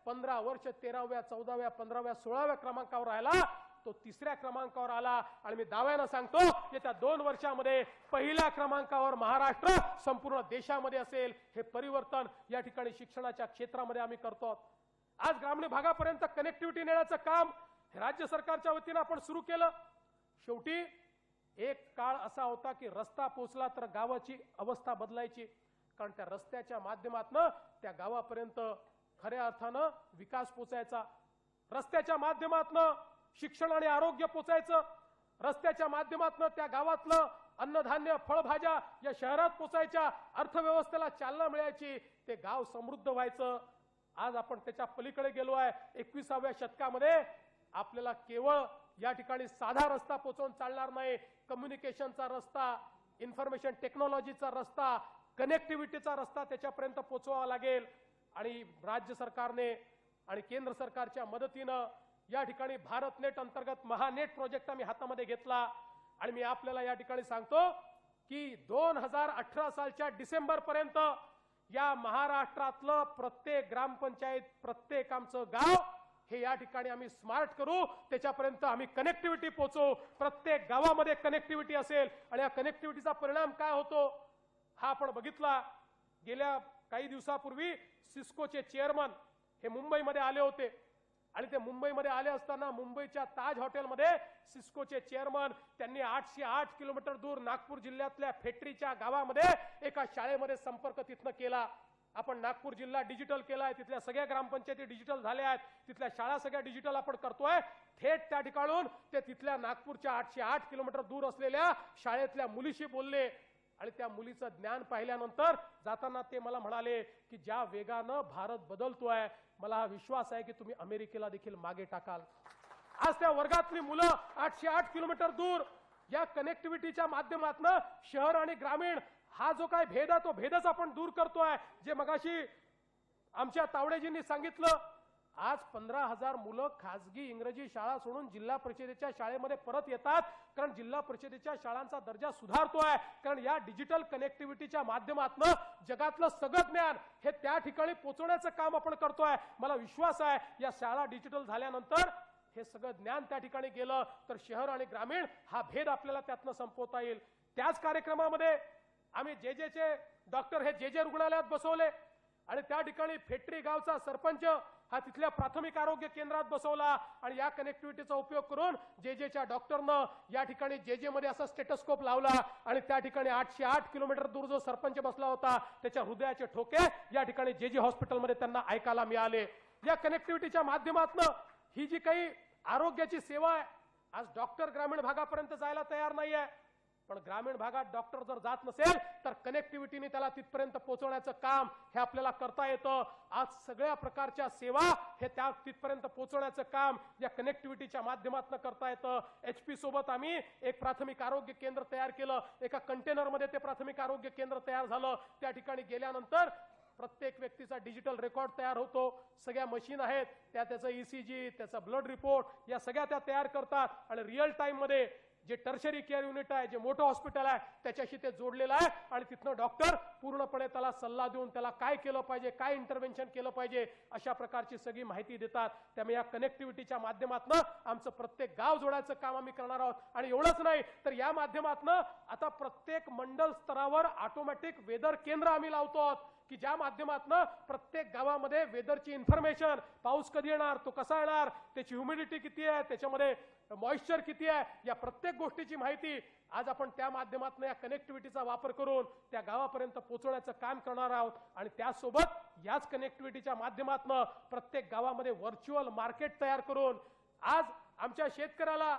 15 वर्ष 13व्या 14व्या 15व्या 16व्या क्रमांकावर राहिला, तो 3ऱ्या क्रमांकावर आला। आणि मी दाव्यानं सांगतो येत्या 2 वर्षामध्ये 1ल्या क्रमांकावर महाराष्ट्र संपूर्ण देशामध्ये असेल। हे परिवर्तन या ठिकाणी शिक्षणाच्या क्षेत्रामध्ये आम्ही करतो। आज ग्रामीण भागापर्यंत कनेक्टिव्हिटी नेण्याचं काम राज्य सरकारच्या वतीनं आपण सुरू केलं। शेवटी एक काळ असा होता की रस्ता पोचला तर गावाची अवस्था बदलायची, कारण त्या रस्त्याच्या माध्यमातून त्या गावापर्यंत खऱ्या अर्थानं विकास पोचायचा, रस्त्याच्या माध्यमातून शिक्षण आणि आरोग्य पोचायचं, रस्त्याच्या माध्यमातून त्या गावातलं अन्नधान्य फळभाज्या या शहरात पोचायच्या, अर्थव्यवस्थेला चालना मिळायची, ते गाव समृद्ध व्हायचं। आज आपण त्याच्या पलीकडे गेलो आहे। 21व्या शतकामध्ये आपल्याला केवळ या ठिकाणी साधा रस्ता पोचवून चालणार नाही, कम्युनिकेशनचा रस्ता, इन्फॉर्मेशन टेक्नॉलॉजीचा रस्ता, कनेक्टिव्हिटीचा रस्ता त्याच्यापर्यंत पोचवावा लागेल। आणि राज्य सरकारने आणि केंद्र सरकारच्या मदतीनं या ठिकाणी भारत नेट अंतर्गत महानेट प्रोजेक्ट आम्ही हातामध्ये घेतला आणि मी आपल्याला या ठिकाणी सांगतो की 2018 सालच्या डिसेंबर पर्यंत या महाराष्ट्रातलं प्रत्येक ग्रामपंचायत, प्रत्येक आमचं गाव हे या ठिकाणी आम्ही स्मार्ट करू, त्याच्यापर्यंत आम्ही कनेक्टिव्हिटी पोहोचवू, प्रत्येक गावामध्ये कनेक्टिव्हिटी असेल आणि या कनेक्टिव्हिटीचा परिणाम काय होतो हा आपण बघितला। गेल्या काही दिवसापूर्वी सिस्कोचे चेअरमन हे मुंबईमध्ये आले होते आणि ते मुंबईमध्ये आले असताना मुंबईच्या ताज हॉटेलमध्ये सिस्कोचे चेअरमन त्यांनी 808 किलोमीटर दूर नागपूर जिल्ह्यातल्या फेटरीच्या गावामध्ये एका शाळेमध्ये संपर्क तिथनं केला। आपण नागपूर जिल्हा डिजिटल केलाय, तिथल्या सगळ्या ग्रामपंचायती डिजिटल झाल्या आहेत, तिथल्या शाळा सगळ्या डिजिटल आपण करतोय। थेट त्या ठिकाणून ते तिथल्या नागपूरच्या 808 किलोमीटर दूर असलेल्या शाळेतल्या मुलीशी बोलले आणि त्या मुलीचं ज्ञान पाहिल्यानंतर जाताना ते मला म्हणाले की ज्या वेगानं भारत बदलतोय मला हा विश्वास आहे की तुम्ही अमेरिकेला देखील मागे टाकाल। आज त्या वर्गातली मुलं 808 किलोमीटर दूर या कनेक्टिव्हिटीच्या माध्यमातून शहर आणि ग्रामीण हा जो काय भेद आहे तो भेदच आपण दूर करतोय। जे मगाशी आमच्या तावडेजींनी सांगितलं, आज 15,000 मुलं खासगी इंग्रजी शाळा सोडून जिल्हा परिषदेच्या शाळेमध्ये परत येतात, कारण जिल्हा परिषदेच्या शाळांचा दर्जा सुधारतोय, कारण या डिजिटल कनेक्टिव्हिटीच्या माध्यमातून जगातलं सगळं ज्ञान हे त्या ठिकाणी पोहोचवण्याचं काम आपण करतोय। मला विश्वास आहे या शाळा डिजिटल झाल्यानंतर हे सगळं ज्ञान त्या ठिकाणी गेलं तर शहर आणि ग्रामीण हा भेद आपल्याला त्यातनं संपवता येईल। त्याच कार्यक्रमामध्ये आम्ही जेजेचे डॉक्टर हे जेजे रुग्णालयात बसवले आणि त्या ठिकाणी फेटरी गावचा सरपंच हा तिथल्या प्राथमिक आरोग्य केंद्रात बसवला आणि या कनेक्टिव्हिटीचा उपयोग करून जेजेच्या डॉक्टरनं या ठिकाणी जेजे मध्ये असा स्टेटोस्कोप लावला आणि त्या ठिकाणी 808 किलोमीटर दूर जो सरपंच बसला होता त्याच्या हृदयाचे ठोके या ठिकाणी जेजे हॉस्पिटलमध्ये त्यांना ऐकायला मिळाले। या कनेक्टिव्हिटीच्या माध्यमातून ही जी काही आरोग्याची सेवा आहे, आज डॉक्टर ग्रामीण भागापर्यंत जायला तयार नाहीये, पण ग्रामीण भागात डॉक्टर जर जात नसेल तर कनेक्टिव्हिटीने त्याला तिथपर्यंत पोहोचवण्याचं काम हे आपल्याला करता येतं। आज सगळ्या प्रकारच्या सेवा हे त्या तिथपर्यंत पोहोचवण्याचं काम या कनेक्टिव्हिटीच्या माध्यमातून करता येतं। HP सोबत आम्ही एक प्राथमिक आरोग्य केंद्र तयार केलं, एका कंटेनरमध्ये ते प्राथमिक आरोग्य केंद्र तयार झालं। त्या ठिकाणी गेल्यानंतर प्रत्येक व्यक्तीचा डिजिटल रेकॉर्ड तयार होतो, सगळ्या मशीन आहेत त्या त्याचं ECG, त्याचा ब्लड रिपोर्ट या सगळ्या त्या तयार करतात आणि रिअल टाइम मध्ये जे टर्शरी केअर युनिट आहे, जे मोठं हॉस्पिटल आहे त्याच्याशी ते जोडलेलं आहे आणि तिथनं डॉक्टर पूर्णपणे त्याला सल्ला देऊन त्याला काय केलं पाहिजे, काय इंटरव्हेन्शन केलं पाहिजे अशा प्रकारची सगळी माहिती देतात। त्यामुळे या कनेक्टिव्हिटीच्या माध्यमातून आमचं प्रत्येक गाव जोडायचं काम आम्ही करणार आहोत आणि एवढंच नाही तर या माध्यमातून आता प्रत्येक मंडल स्तरावर ऑटोमॅटिक वेदर केंद्र आम्ही लावतो आहोत की ज्या माध्यमातून प्रत्येक गावामध्ये वेदरची इन्फॉर्मेशन, पाऊस कधी येणार, तो कसा येणार, त्याची ह्युमिडिटी किती आहे, त्याच्यामध्ये मॉइश्चर किती आहे, या प्रत्येक गोष्टीची माहिती आज आपण त्या माध्यमातून या कनेक्टिव्हिटीचा वापर करून त्या गावापर्यंत पोहोचवण्याचं काम करणार आहोत। आणि त्यासोबत याच कनेक्टिव्हिटीच्या माध्यमातून प्रत्येक गावामध्ये व्हर्च्युअल मार्केट तयार करून आज आमच्या शेतकऱ्याला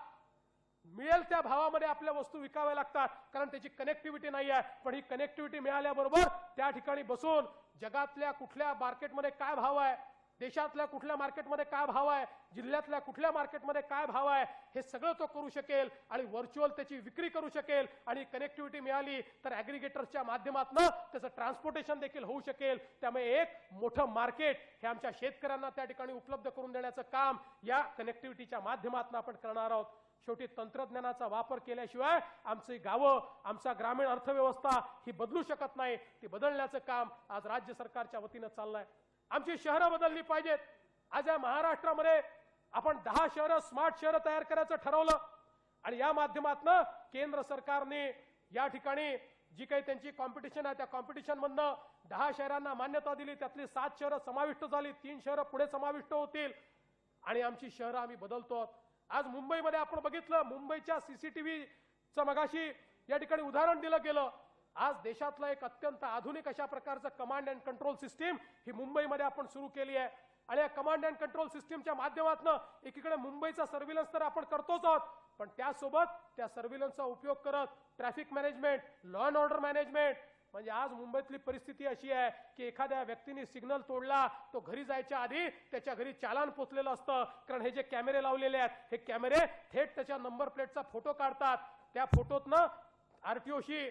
मिळेल त्या भावामध्ये आपल्या वस्तू विकाव्या लागतात, कारण त्याची कनेक्टिव्हिटी नाही आहे। पण ही कनेक्टिव्हिटी मिळाल्याबरोबर त्या ठिकाणी बसून जगातल्या कुठल्या मार्केटमध्ये काय भाव आहे, देशातल्या कुठल्या मार्केटमध्ये काय भाव आहे, जिल्ह्यातल्या कुठल्या मार्केटमध्ये काय भाव आहे, हे सगळं तो करू शकेल आणि व्हर्च्युअल त्याची विक्री करू शकेल। आणि कनेक्टिव्हिटी मिळाली तर ॲग्रिगेटर्सच्या माध्यमातून त्याचं ट्रान्सपोर्टेशन देखील होऊ शकेल। त्यामुळे एक मोठं मार्केट हे आमच्या शेतकऱ्यांना त्या ठिकाणी उपलब्ध करून देण्याचं काम या कनेक्टिव्हिटीच्या माध्यमातून आपण करणार आहोत। शेवटी तंत्रज्ञानाचा वापर केल्याशिवाय आमची गावं, आमचा ग्रामीण अर्थव्यवस्था ही बदलू शकत नाही। ती बदलण्याचं काम आज राज्य सरकारच्या वतीनं चाललंय। आमची शहरं बदलली पाहिजेत। आज या महाराष्ट्रामध्ये आपण 10 शहरं स्मार्ट शहरं तयार करायचं ठरवलं आणि या माध्यमातून केंद्र सरकारने या ठिकाणी जी काही त्यांची कॉम्पिटिशन आहे त्या कॉम्पिटिशन मधनं 10 शहरांना मान्यता दिली, त्यातली 7 शहरं समाविष्ट झाली, 3 शहरं पुढे समाविष्ट होतील आणि आमची शहरं आम्ही बदलतो। आज मुंबईमध्ये आपण बघितलं, मुंबईच्या CCTVचं मगाशी या ठिकाणी उदाहरण दिलं गेलं। आज देशातलं एक अत्यंत आधुनिक अशा प्रकारचं कमांड अँड कंट्रोल सिस्टीम ही मुंबईमध्ये आपण सुरू केली आहे आणि या कमांड अँड कंट्रोल सिस्टीमच्या माध्यमातून एकीकडे मुंबईचा सर्व्हिलन्स तर आपण करतोच आहोत, पण त्यासोबत त्या सर्व्हिलन्सचा उपयोग करत traffic management, law and order management, म्हणजे आज मुंबईतली परिस्थिती अशी आहे की एखाद्या व्यक्तीने सिग्नल तोडला, तो घरी जायच्या आधी त्याच्या घरी चालान पोचलेलं असतं, कारण हे जे कॅमेरे लावलेले आहेत हे कॅमेरे थेट त्याच्या नंबर प्लेटचा फोटो काढतात। त्या फोटोतनं RTOशी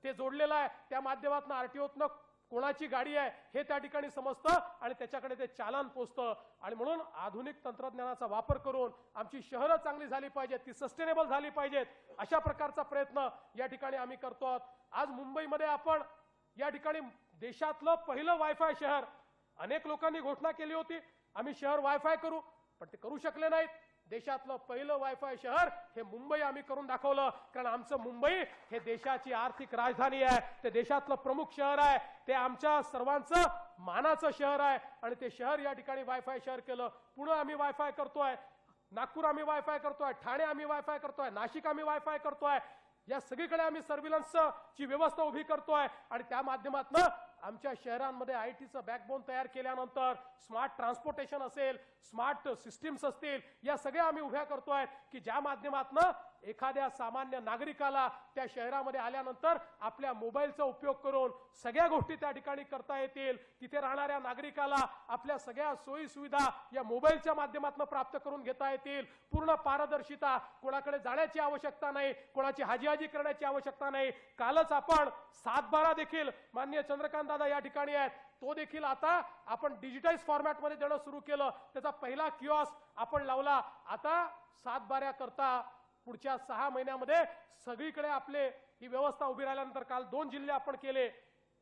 ते जोडलेलं आहे, त्या माध्यमातून RTOतनं कोणाची गाडी आहे हे त्या ठिकाणी समजतं आणि त्याच्याकडे ते चालान पोचतं। आणि म्हणून आधुनिक तंत्रज्ञानाचा वापर करून आमची शहरं चांगली झाली पाहिजेत, ती सस्टेनेबल झाली पाहिजेत, अशा प्रकारचा प्रयत्न या ठिकाणी आम्ही करतो आहोत। आज मुंबईमध्ये आपण या ठिकाणी देशातलं पहिलं वायफाय शहर, अनेक लोकांनी घोषणा केली होती आम्ही शहर वायफाय करू, पण ते करू शकले नाहीत। देशातलं पहिलं वायफाय शहर हे मुंबई आम्ही करून दाखवलं, कारण आमचं मुंबई हे देशाची आर्थिक राजधानी आहे, ते देशातलं प्रमुख शहर आहे, ते आमच्या सर्वांचं मानाचं शहर आहे आणि ते शहर या ठिकाणी वायफाय शहर केलं। पुणे आम्ही वायफाय करतोय, नागपूर आम्ही वायफाय करतोय, ठाणे आम्ही वायफाय करतोय, नाशिक आम्ही वायफाय करतोय, या सगळीकडे आम्ही सर्व्हिलन्सची व्यवस्था उभी करतोय आणि त्या माध्यमातून आमच्या शहरांमध्ये आयटीचं बॅकबोन तयार केल्यानंतर स्मार्ट ट्रान्सपोर्टेशन असेल, स्मार्ट सिस्टीम्स असतील, या सगळ्या आम्ही उभ्या करतोय की ज्या माध्यमातून एखाद्या सामान्य नागरिकाला त्या शहरामध्ये आल्यानंतर आपल्या मोबाईलचा उपयोग करून सगळ्या गोष्टी त्या ठिकाणी करता येतील। तिथे राहणाऱ्या नागरिकाला आपल्या सगळ्या सोयी सुविधा या मोबाईलच्या माध्यमातून प्राप्त करून घेता येतील। पूर्ण पारदर्शिता, कोणाकडे जाण्याची आवश्यकता नाही, कोणाची हाजीहाजी करण्याची आवश्यकता नाही। कालच आपण 7/12 देखील माननीय चंद्रकांत दादा या ठिकाणी आहेत, तो देखील आता आपण डिजिटाइज फॉर्मॅट मध्ये देणं सुरू केलं। त्याचा पहिला किऑस्क आपण लावला। आता 7/12 करता पुढच्या 6 महिन्यामध्ये सगळीकडे आपले ही व्यवस्था उभी राहिल्यानंतर काल 2 जिल्हे आपण केले।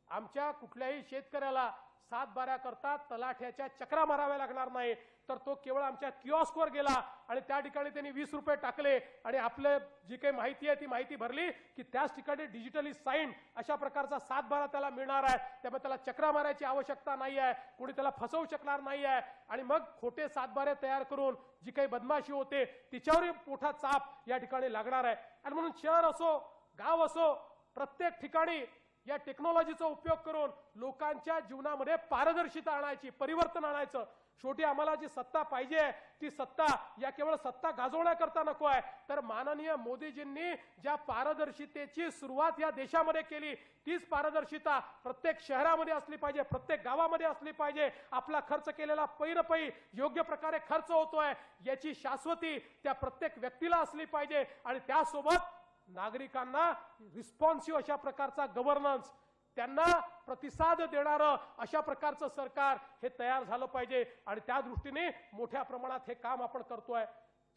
आमच्या कुठल्याही शेतकऱ्याला 7/12 करता तलाठ्याच्या चक्रा माराव्या लागणार नाही, तर तो केवळ आमच्या किऑस्कवर गेला आणि त्या ठिकाणी त्यांनी 20 रुपये टाकले आणि आपले जी काही माहिती आहे ती माहिती भरली की त्याच ठिकाणी डिजिटली साइन अशा प्रकारचा 7/12 त्याला मिळणार आहे। त्यामुळे त्याला चक्रा मारायची आवश्यकता नाही आहे, कोणी त्याला फसवू शकणार नाही आहे आणि मग खोटे 7/12 तयार करून जी काही बदमाशी होते तिच्यावरही मोठा चाप या ठिकाणी लागणार आहे। आणि म्हणून शहर असो गाव असो, प्रत्येक ठिकाणी या टेक्नॉलॉजीचा उपयोग करून लोकांच्या जीवनामध्ये पारदर्शिता आणायची, परिवर्तन आणायचं। शेवटी आम्हाला जी सत्ता पाहिजे ती सत्ता या केवळ सत्ता गाजवण्याकरता नको आहे, तर माननीय मोदीजींनी ज्या पारदर्शितेची सुरुवात या देशामध्ये केली तीच पारदर्शिता प्रत्येक शहरामध्ये असली पाहिजे, प्रत्येक गावामध्ये असली पाहिजे। आपला खर्च केलेला पैरपै योग्य प्रकारे खर्च होतोय याची शाश्वती त्या प्रत्येक व्यक्तीला असली पाहिजे आणि त्यासोबत नागरिकांना रिस्पॉन्सिव्ह अशा प्रकारचा गव्हर्नन्स, त्यांना प्रतिसाद देणारं अशा प्रकारचं सरकार हे तयार झालं पाहिजे आणि त्या दृष्टीने मोठ्या प्रमाणात हे काम आपण करतोय।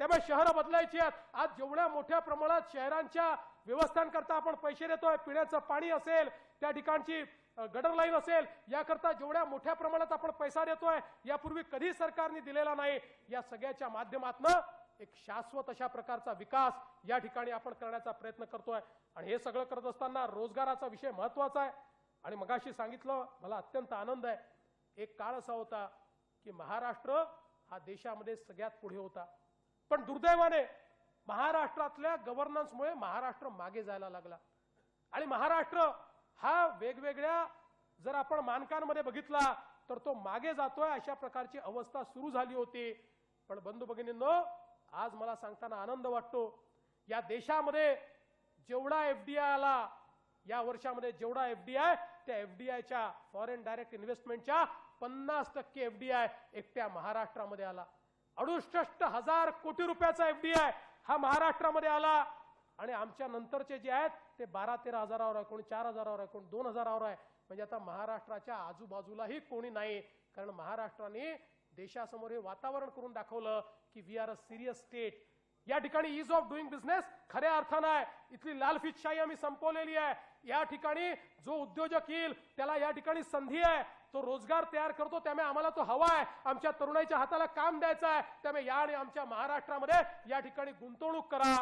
त्यामुळे शहरं बदलायची आहेत। आज जेवढ्या मोठ्या प्रमाणात शहरांच्या व्यवस्थांकरता आपण पैसे देतोय, पिण्याचं पाणी असेल, त्या ठिकाणची गटर लाईन असेल, याकरता जेवढ्या मोठ्या प्रमाणात आपण पैसा देतोय यापूर्वी कधी सरकारने दिलेला नाही। या सगळ्याच्या माध्यमातून एक शाश्वत अशा प्रकारचा विकास या ठिकाणी आपण करण्याचा प्रयत्न करतोय आणि हे सगळं करत असताना रोजगाराचा विषय महत्त्वाचा आहे। आणि मगाशी सांगितलं, मला अत्यंत आनंद आहे, एक काळ असा होता की महाराष्ट्र हा देशामध्ये सगळ्यात पुढे होता, पण दुर्दैवाने महाराष्ट्रातल्या गव्हर्नन्समुळे महाराष्ट्र मागे जायला लागला आणि महाराष्ट्र हा वेगवेगळ्या जर आपण मानकांमध्ये बघितला तर तो मागे जातोय अशा प्रकारची अवस्था सुरू झाली होती। पण बंधू भगिनींनो, आज मला सांगताना आनंद वाटतो, या देशामध्ये जेवढा एफडीआय आला या वर्षामध्ये, जेवढा एफडीआय, त्या एफडीआयच्या फॉरेन डायरेक्ट इन्व्हेस्टमेंटच्या 50% एफडीआय एकट्या महाराष्ट्रामध्ये आला। 68,000 कोटी रुपयाचा एफडीआय हा महाराष्ट्रामध्ये आला आणि आमच्या नंतरचे जे आहेत ते 12-13 हजारावर आहे, कोणी 4 हजारावर आहे, कोणी 2 हजारावर आहे। म्हणजे आता महाराष्ट्राच्या आजूबाजूलाही कोणी नाही, कारण महाराष्ट्राने देशासमोर हे वातावरण करून दाखवलं की we are a serious state. या ठिकाणी ईज ऑफ डुईंग बिझनेस खऱ्या अर्थानं आहे, इथली लालफितशाही आम्ही संपवलेली आहे। या ठिकाणी जो उद्योजक येईल त्याला या ठिकाणी संधी आहे, तो रोजगार तयार करतो, त्यामुळे आम्हाला तो हवा आहे, आमच्या तरुणाईच्या हाताला काम द्यायचं आहे, त्यामुळे या आणि आमच्या महाराष्ट्रामध्ये या ठिकाणी गुंतवणूक करा।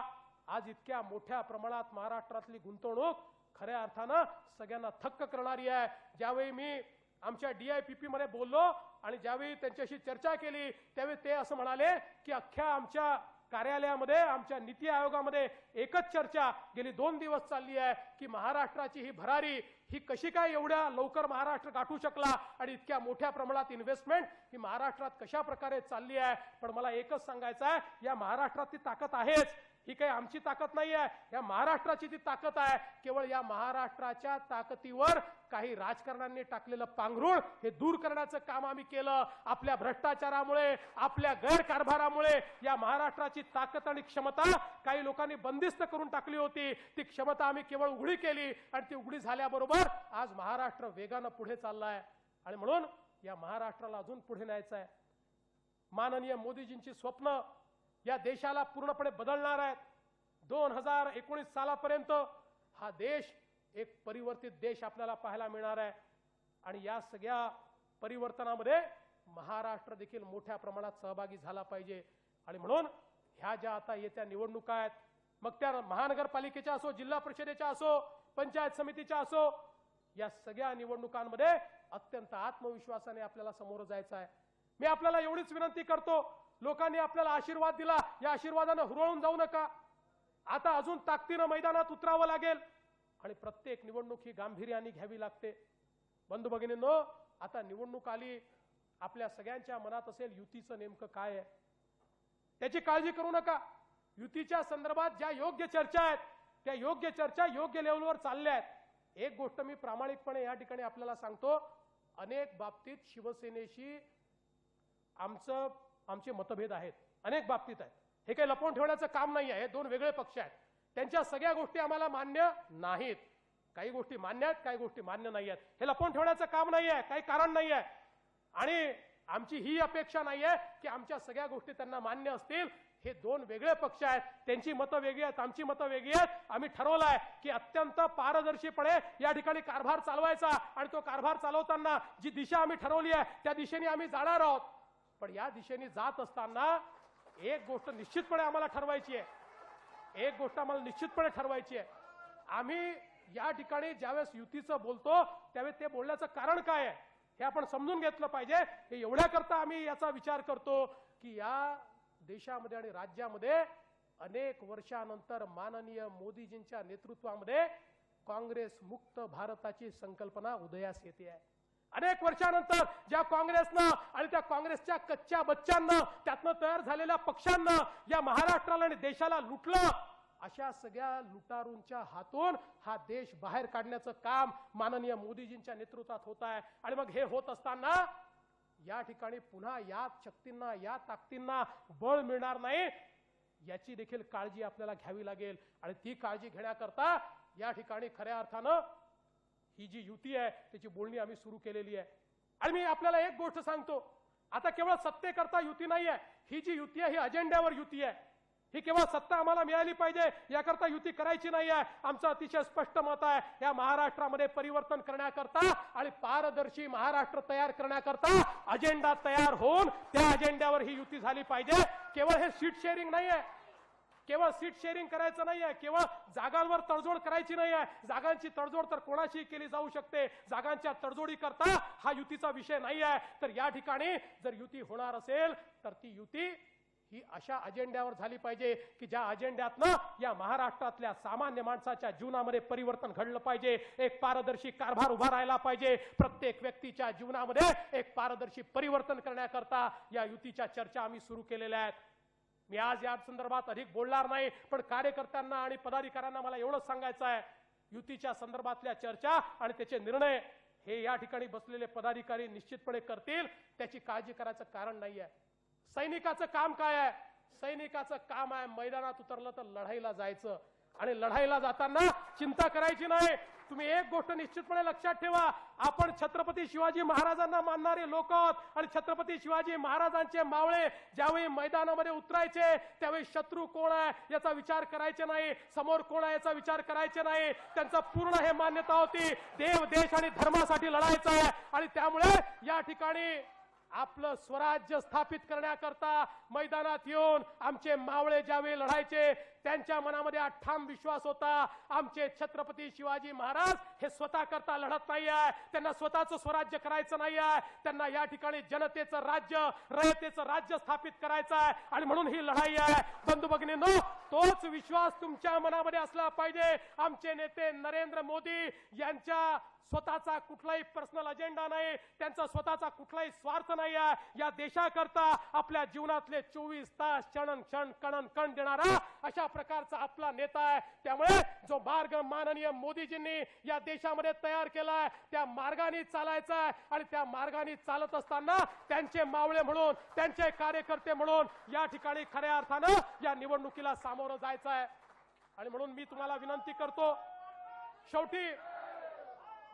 आज इतक्या मोठ्या प्रमाणात महाराष्ट्रातली गुंतवणूक खऱ्या अर्थानं सगळ्यांना थक्क करणारी आहे। ज्यावेळी मी आमच्या DIPP मध्ये बोललो आणि ज्यावेळी त्यांच्याशी चर्चा केली त्यावेळी ते असं म्हणाले की अख्ख्या आमच्या कार्यालयामध्ये, आमच्या नीती आयोगामध्ये एकच चर्चा गेली 2 दिवस चालली आहे की महाराष्ट्राची ही भरारी ही कशी काय एवढ्या लवकर महाराष्ट्र गाठू शकला आणि इतक्या मोठ्या प्रमाणात इन्व्हेस्टमेंट ही महाराष्ट्रात कशा प्रकारे चालली आहे। पण मला एकच सांगायचं आहे, या महाराष्ट्रातली ताकद आहेच, ही काही आमची ताकद नाही आहे, या महाराष्ट्राची ती ताकद आहे. केवळ या महाराष्ट्राच्या ताकदीवर काही राजकारण्यांनी टाकलेलं पांघरूण हे दूर करण्याचं काम आम्ही केलं. आपल्या भ्रष्टाचारामुळे, आपल्या गैरकारभारामुळे या महाराष्ट्राची ताकद आणि क्षमता काही लोकांनी बंदिस्त करून टाकली होती. ती क्षमता आम्ही केवळ उघडी केली आणि ती उघडी झाल्याबरोबर आज महाराष्ट्र वेगानं पुढे चाललाय. आणि म्हणून या महाराष्ट्राला अजून पुढे न्यायचं आहे. माननीय मोदीजींची स्वप्न या देशाला पूर्णपणे बदलणार आहेत. 2019 सालापर्यंत हा देश एक परिवर्तित देश आपल्याला पाहायला मिळणार आहे. आणि या सगळ्या परिवर्तनामध्ये महाराष्ट्र देखील मोठ्या प्रमाणात सहभागी झाला पाहिजे. आणि म्हणून ह्या ज्या आता येत्या निवडणुका आहेत, मग त्या महानगरपालिकेच्या असो, जिल्हा परिषदेच्या असो, पंचायत समितीच्या असो, या सगळ्या निवडणुकांमध्ये अत्यंत आत्मविश्वासाने आपल्याला समोर जायचं आहे. मी आपल्याला एवढीच विनंती करतो, लोकांनी आपल्याला आशीर्वाद दिला, या आशीर्वादाने हुरळून जाऊ नका. आता अजून ताकदीनं मैदानात उतरावं लागेल आणि प्रत्येक निवडणूक ही गांभीर्याने घ्यावी लागते. बंधू भगिनींनो, आता निवडणूक आली, आपल्या सगळ्यांच्या मनात असेल युतीचं नेमकं काय आहे. त्याची काळजी करू नका. युतीच्या संदर्भात ज्या योग्य चर्चा आहेत त्या योग्य चर्चा योग्य लेवलवर चालल्या आहेत. एक गोष्ट मी प्रामाणिकपणे या ठिकाणी आपल्याला सांगतो, अनेक बाबतीत शिवसेनेशी आमचे मतभेद आहेत, अनेक बाबतीत आहेत. हे काही लपवून ठेवण्याचं काम नाही आहे. हे दोन वेगळे पक्ष आहेत, त्यांच्या सगळ्या गोष्टी आम्हाला मान्य नाहीत. काही गोष्टी मान्य आहेत, काही गोष्टी मान्य नाही आहेत. हे लपवून ठेवण्याचं काम नाही आहे, काही कारण नाही आहे. आणि आमची ही अपेक्षा नाही आहे की आमच्या सगळ्या गोष्टी त्यांना मान्य असतील. हे दोन वेगळे पक्ष आहेत, त्यांची मतं वेगळी आहेत, आमची मतं वेगळी आहेत. आम्ही ठरवलंय की अत्यंत पारदर्शीपणे या ठिकाणी कारभार चालवायचा आणि तो कारभार चालवताना जी दिशा आम्ही ठरवली आहे त्या दिशेने आम्ही जाणार आहोत. पण या दिशेने जात असताना एक गोष्ट निश्चितपणे आम्हाला ठरवायची आहे, एक गोष्ट आम्हाला निश्चितपणे ठरवायची आहे. आम्ही या ठिकाणी ज्यावेळेस युतीचं बोलतो त्यावेळेस ते बोलण्याचं कारण काय आहे हे आपण समजून घेतलं पाहिजे. हे एवढ्याकरता आम्ही याचा विचार करतो की या देशामध्ये आणि राज्यामध्ये अनेक वर्षानंतर माननीय मोदीजींच्या नेतृत्वामध्ये काँग्रेस मुक्त भारताची संकल्पना उदयास येते आहे. अनेक वर्षानंतर ज्या काँग्रेसनं आणि त्या काँग्रेसच्या कच्च्या बच्चांना, त्यातनं तयार झालेल्या पक्षांना या महाराष्ट्राला आणि देशाला लुटलं, अशा सगळ्या लुटारूंच्या हातून हा देश बाहेर काढण्याचं काम माननीय मोदीजींच्या नेतृत्वात होत आहे. आणि मग हे होत असताना या ठिकाणी पुन्हा या शक्तींना, या ताकदींना बळ मिळणार नाही याची देखील काळजी आपल्याला घ्यावी लागेल. आणि ती काळजी घेण्याकरता या ठिकाणी खऱ्या अर्थानं ही जी युती आहे त्याची बोलणी आम्ही सुरू केलेली आहे. आणि मी आपल्याला एक गोष्ट सांगतो, आता केवळ सत्तेकरता युती नाही आहे. ही जी युती आहे ही अजेंड्यावर युती आहे. ही केवळ सत्ता आम्हाला मिळाली पाहिजे याकरता युती करायची नाही आहे. आमचं अतिशय स्पष्ट मत आहे, या महाराष्ट्रामध्ये परिवर्तन करण्याकरता आणि पारदर्शी महाराष्ट्र तयार करण्याकरता अजेंडा तयार होऊन त्या अजेंड्यावर ही युती झाली पाहिजे. केवळ हे सीट शेअरिंग नाही आहे, केवळ सीट शेअरिंग करायचं नाही आहे, केवळ जागांवर तडजोड करायची नाही आहे. जागांची तडजोड तर कोणाशी केली जाऊ शकते, जागांच्या तडजोडी करता हा युतीचा विषय नाही आहे. तर या ठिकाणी जर युती होणार असेल तर ती युती ही अशा अजेंड्यावर झाली पाहिजे की ज्या अजेंड्यातनं या महाराष्ट्रातल्या सामान्य माणसाच्या जीवनामध्ये परिवर्तन घडलं पाहिजे. एक पारदर्शी कारभार उभा राहिला पाहिजे. प्रत्येक व्यक्तीच्या जीवनामध्ये एक पारदर्शी परिवर्तन करण्याकरता या युतीच्या चर्चा आम्ही सुरू केलेल्या आहेत. मी आज या संदर्भात अधिक बोलणार नाही, पण कार्यकर्त्यांना आणि पदाधिकाऱ्यांना मला एवढंच सांगायचं आहे, युतीच्या संदर्भातल्या चर्चा आणि त्याचे निर्णय हे या ठिकाणी बसलेले पदाधिकारी निश्चितपणे करतील, त्याची काळजी करायचं कारण नाही आहे. सैनिकाचं काम काय आहे? सैनिकाचं काम आहे मैदानात उतरलं तर लढाईला जायचं आणि लढाईला जाताना चिंता करायची नाही. तुम्ही एक गोष्ट निश्चितपणे लक्षात ठेवा, आपण छत्रपती शिवाजी महाराजांना मानणारे लोक आहोत आणि छत्रपती शिवाजी महाराजांचे मावळे ज्यावेळी मैदानामध्ये उतरायचे त्यावेळी शत्रू कोण आहे याचा विचार करायचे नाही, समोर कोण आहे याचा विचार करायचे नाही. त्यांचा पूर्ण हे मान्यता होती, देव, देश आणि धर्मासाठी लढायचं आहे. आणि त्यामुळे या ठिकाणी आपलं स्वराज्य स्थापित करण्याकरता मैदानात येऊन आमचे मावळे ज्यावेळी लढायचे त्यांच्या मनामध्ये ठाम विश्वास होता, आमचे छत्रपती शिवाजी महाराज हे स्वतः करता लढत नाही आहे, त्यांना स्वतःचं स्वराज्य करायचं नाही आहे, त्यांना या ठिकाणी जनतेचं राज्य, रयतेचं राज्य स्थापित करायचं आहे. आणि म्हणून ही लढाई आहे. बंधू भगिनींनो, तोच विश्वास तुमच्या मनामध्ये असला पाहिजे। आमचे नेते नरेंद्र मोदी यांच्या स्वतःचा कुठलाही पर्सनल अजेंडा नाही, त्यांचा स्वतःचा कुठलाही स्वार्थ नाही आहे। या देशाकरता आपल्या जीवनातले 24 तास क्षण क्षण कण कण देणारा अशा प्रकारचा आपला नेता आहे। त्यामुळे जो मार्ग माननीय मोदीजींनी या देशामध्ये तयार केलाय त्या मार्गाने चालायचा आहे आणि त्या मार्गाने चालत असताना त्यांचे मावळे म्हणून, त्यांचे कार्यकर्ते म्हणून या ठिकाणी खऱ्या अर्थानं या निवडणुकीला सामोरं जायचं आहे। आणि म्हणून मी तुम्हाला विनंती करतो, शेवटी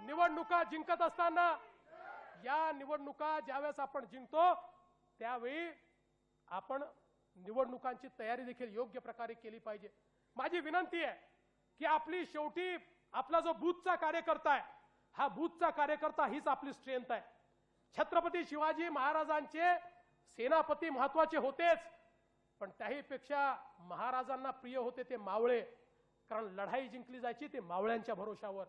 निवडणुका जिंकत असताना या निवडणुका ज्यावेळेस आपण जिंकतो त्यावेळी आपण निवडणुकांची तयारी देखील योग्य प्रकारे केली पाहिजे। माझी विनंती आहे की आपली शेवटी आपला जो बूथचा कार्यकर्ता आहे, हा बूथचा कार्यकर्ता हीच आपली स्ट्रेंथ आहे। छत्रपती शिवाजी महाराजांचे सेनापती महत्वाचे होतेच, पण त्याहीपेक्षा महाराजांना प्रिय होते ते मावळे, कारण लढाई जिंकली जायची ते मावळ्यांच्या भरोशावर।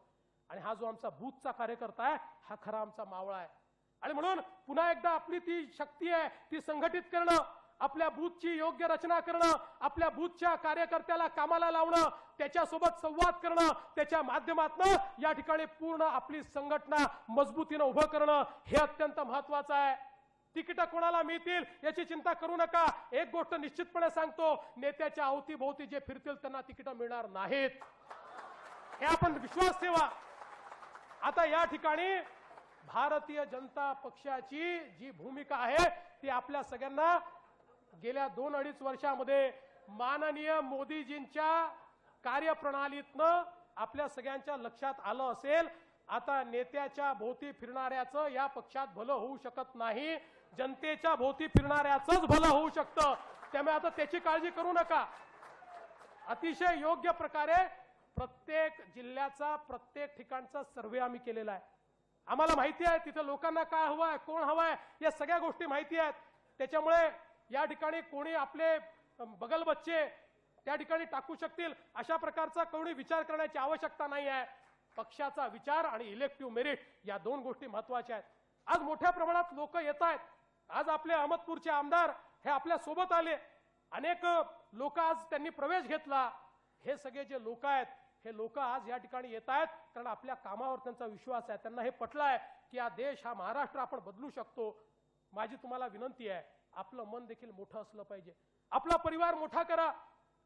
आणि हा जो आमचा बूथचा कार्यकर्ता आहे हा खरा आमचा मावळा आहे। आणि म्हणून पुन्हा एकदा आपली ती शक्ती आहे ती संघटित करणं, आपल्या बूथची योग्य रचना करणं, आपल्या बूथच्या कार्यकर्त्याला कामाला लावणं, त्याच्यासोबत संवाद करणं, त्याच्या माध्यमातून या ठिकाणी पूर्ण आपली संघटना मजबूतीने उभं करणं हे अत्यंत महत्त्वाचं आहे। तिकीट कोणाला मिळतील याची चिंता करू नका। एक गोष्ट निश्चितपणे सांगतो, नेत्याच्या अवतीभोवती जे फिरतील त्यांना तिकीट मिळणार नाहीत, हे आपण विश्वास ठेवा। आता या ठिकाणी भारतीय जनता पक्षाची जी भूमिका आहे ती आपल्या सगळ्यांना गेल्या 2-2.5 वर्षामध्ये माननीय मोदीजींच्या कार्यप्रणालीतनं आपल्या सगळ्यांच्या लक्षात आलं असेल। आता नेत्याच्या भोवती फिरणाऱ्याचं या पक्षात भलं होऊ शकत नाही, जनतेच्या भोवती फिरणाऱ्याचंच भलं होऊ शकतं। त्यामुळे आता त्याची काळजी करू नका। अतिशय योग्य प्रकारे प्रत्येक जिल्ह्याचा प्रत्येक ठिकाणचा सर्वे आम्ही केलेला आहे। आम्हाला माहिती आहे तिथे लोकांना काय हवंय, कोण हवंय, या सगळ्या गोष्टी माहिती आहेत। त्याच्यामुळे या ठिकाणी कोणी आपले बगल बच्चे त्या ठिकाणी टाकू शकतील अशा प्रकारचा कोणी विचार करण्याची आवश्यकता नाही आहे। पक्षाचा विचार आणि इलेक्टिव्ह मेरिट या दोन गोष्टी महत्त्वाच्या आहेत। आज मोठ्या प्रमाणात लोक येत आहेत। आज आपले अहमदपूरचे आमदार हे आपल्या सोबत आले, अनेक लोक आज त्यांनी प्रवेश घेतला। हे सगळे जे लोक आहेत हे लोक आज या ठिकाणी येत आहेत कारण आपल्या कामावर त्यांचा विश्वास आहे। त्यांना हे पटलं आहे की हा देश, हा महाराष्ट्र आपण बदलू शकतो। माझी तुम्हाला विनंती आहे, आपलं मन देखील मोठं असलं पाहिजे, आपला परिवार मोठा करा।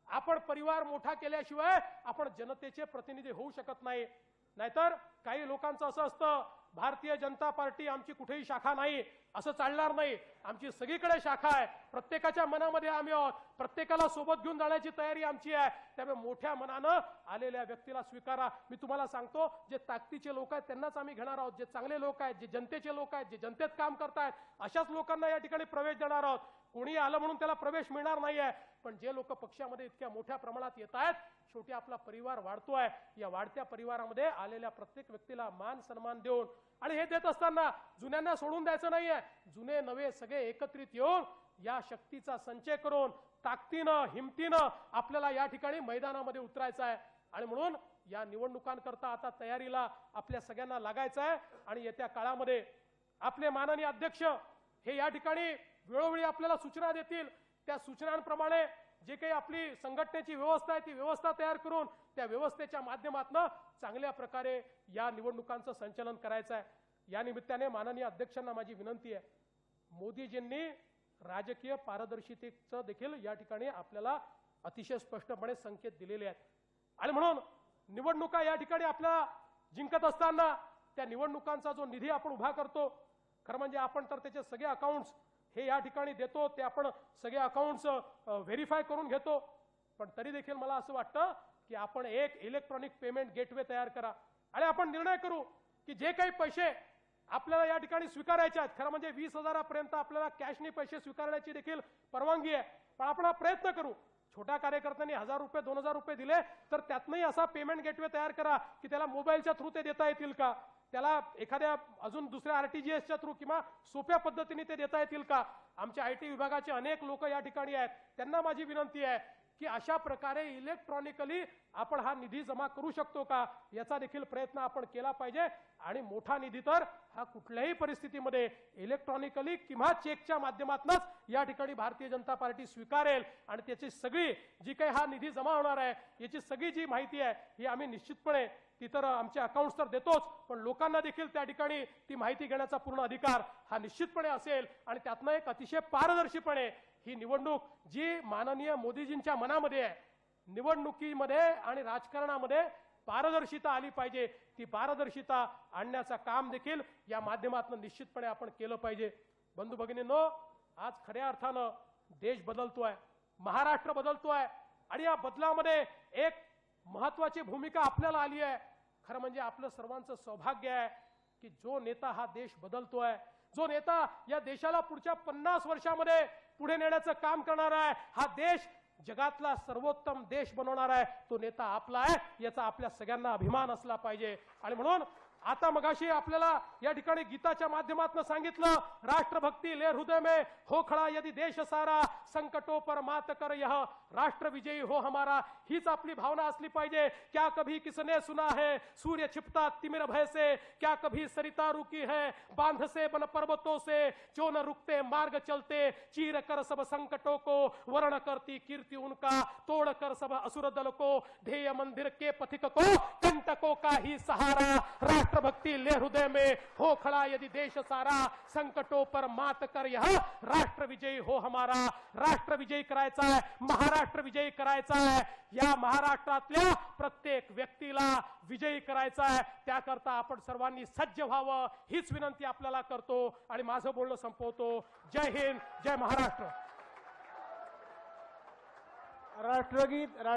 आपण परिवार मोठा केल्याशिवाय आपण जनतेचे प्रतिनिधी होऊ शकत नाही। नाहीतर काही लोकांचं असं असतं, भारतीय जनता पार्टी आमची कुठेही शाखा नाही, असं चालणार नाही। आमची सगळीकडे शाखा आहे, प्रत्येकाच्या मनामध्ये आम्ही आहोत, प्रत्येकाला सोबत घेऊन जाण्याची तयारी आमची आहे। त्यामुळे मोठ्या मनानं आलेल्या व्यक्तीला स्वीकारा। मी तुम्हाला सांगतो, जे ताकदीचे लोक आहेत त्यांनाच आम्ही घेणार आहोत, जे चांगले लोक आहेत, जे जनतेचे लोक आहेत, जे जनतेत काम करतायत अशाच लोकांना या ठिकाणी प्रवेश देणार आहोत। कोणी आलं म्हणून त्याला प्रवेश मिळणार नाहीये, पण जे लोक पक्षामध्ये इतक्या मोठ्या प्रमाणात येत आहेत, शेवटी आपला परिवार वाढतोय। या वाढत्या परिवारामध्ये आलेल्या प्रत्येक व्यक्तीला मान सन्मान देऊन, आणि हे देत असताना जुन्यांना सोडून द्यायचं नाहीये, जुने नवे सगळे एकत्रित येऊन या शक्तीचा संचय करून ताकदीनं, हिमतीनं आपल्याला या ठिकाणी मैदानामध्ये उतरायचं आहे। आणि म्हणून या निवडणुकांकरता आता तयारीला आपल्या सगळ्यांना लागायचं आहे। आणि येत्या काळामध्ये आपले माननीय अध्यक्ष हे या ठिकाणी वेळोवेळी आपल्याला सूचना देतील, त्या सूचनांप्रमाणे जे काही आपली संघटनेची व्यवस्था आहे ती व्यवस्था तयार करून त्या व्यवस्थेच्या माध्यमातून चांगल्या प्रकारे या निवडणुकांचं संचालन करायचं आहे। या निमित्ताने माननीय अध्यक्षांना माझी विनंती आहे, मोदीजींनी राजकीय पारदर्शितेचं देखील या ठिकाणी आपल्याला अतिशय स्पष्टपणे संकेत दिलेले आहेत। आणि म्हणून निवडणुका या ठिकाणी आपल्याला जिंकत असताना त्या निवडणुकांचा जो निधी आपण उभा करतो, खरं म्हणजे आपण तर त्याचे सगळे अकाउंट्स हे या ठिकाणी देतो, ते आपण सगळे अकाउंट्स व्हेरीफाय करून घेतो। पण तरी देखील मला असं वाटतं की आपण एक इलेक्ट्रॉनिक पेमेंट गेटवे तयार करा आणि आपण निर्णय करू की जे काही पैसे आपल्याला या ठिकाणी स्वीकारायचे आहेत, खरं म्हणजे 20,000 पर्यंत आपल्याला कॅशनी पैसे स्वीकारण्याची देखील परवानगी आहे, पण आपण हा प्रयत्न करू। छोट्या कार्यकर्त्यांनी 1,000 रुपये 2,000 रुपये दिले तर त्यातनंही असा पेमेंट गेटवे तयार करा की त्याला मोबाईलच्या थ्रू ते देता येतील का, त्याला एखाद्या अजून दुसऱ्या आरटीजीएसच्या थ्रू किंवा सोप्या पद्धतीने ते देता येतील का। आमच्या आयटी विभागाचे अनेक लोक या ठिकाणी आहेत, त्यांना माझी विनंती आहे की अशा प्रकारे इलेक्ट्रॉनिकली आपण हा निधी जमा करू शकतो का, याचा देखील प्रयत्न आपण केला पाहिजे। आणि मोठा निधी तर हा कुठल्याही परिस्थितीमध्ये इलेक्ट्रॉनिकली किंवा चेकच्या माध्यमातूनच या ठिकाणी भारतीय जनता पार्टी स्वीकारेल। आणि त्याची सगळी जी काही हा निधी जमा होणार आहे याची सगळी जी माहिती आहे ही आम्ही निश्चितपणे ती तर आमचे अकाउंट्स तर देतोच, पण लोकांना देखील त्या ठिकाणी ती माहिती घेण्याचा पूर्ण अधिकार हा निश्चितपणे असेल। आणि त्यातनं एक अतिशय पारदर्शीपणे ही निवडणूक जी माननीय मोदीजींच्या मनामध्ये आहे, निवडणुकीमध्ये आणि राजकारणामध्ये पारदर्शिता आली पाहिजे, ती पारदर्शिता आणण्याचं काम देखील या माध्यमातून निश्चितपणे आपण केलं पाहिजे। बंधू भगिनींनो, आज खऱ्या अर्थानं देश बदलतोय, महाराष्ट्र बदलतोय आणि या बदलामध्ये एक महत्वाची भूमिका आपल्याला आली आहे। खरं म्हणजे आपलं सर्वांचं सौभाग्य आहे की जो नेता हा देश बदलतोय, जो नेता या देशाला पुढच्या 50 वर्षामध्ये पुढे नेण्याचं काम करणार आहे, हा देश जगातला सर्वोत्तम देश बनवणार आहे, तो नेता आपला आहे, याचा आपल्या सगळ्यांना अभिमान असला पाहिजे। आणि म्हणून आता मगाशी आपल्याला या ठिकाणी गीताच्या माध्यमातून सांगितलं, राष्ट्रभक्ति ले हृदय में हो खड़ा यदि देश सारा, संकटों पर मात कर यह राष्ट्र विजयी हो हमारा। हीच आपली भावना असली पाहिजे। क्या कभी किसने सुना है सूर्य छिपता तिमिर भय से, क्या कभी सरिता रुकी है बांध से बन पर्वतों से, जो न रुकते मार्ग चलते चीर कर सब संकटों को, वर्ण करती कीर्ति उनका तोड़ कर सब असुर दल को, ध्येय मंदिर के पथिक को कंटकों का ही सहारा, राष्ट्रभक्ति ले हृदय में हो खड़ा यदि देश सारा, संकटों पर मात कर यह राष्ट्र विजयी हो हमारा। राष्ट्र विजयी करायचा आहे, महाराष्ट्र विजयी करायचा आहे, या महाराष्ट्रातल्या प्रत्येक व्यक्तीला विजयी करायचा आहे। त्याकरता आपण सर्वांनी सज्ज व्हावं हीच विनंती आपल्याला करतो आणि माझं बोलणं संपवतो। जय हिंद, जय महाराष्ट्र।
राष्ट्रगीत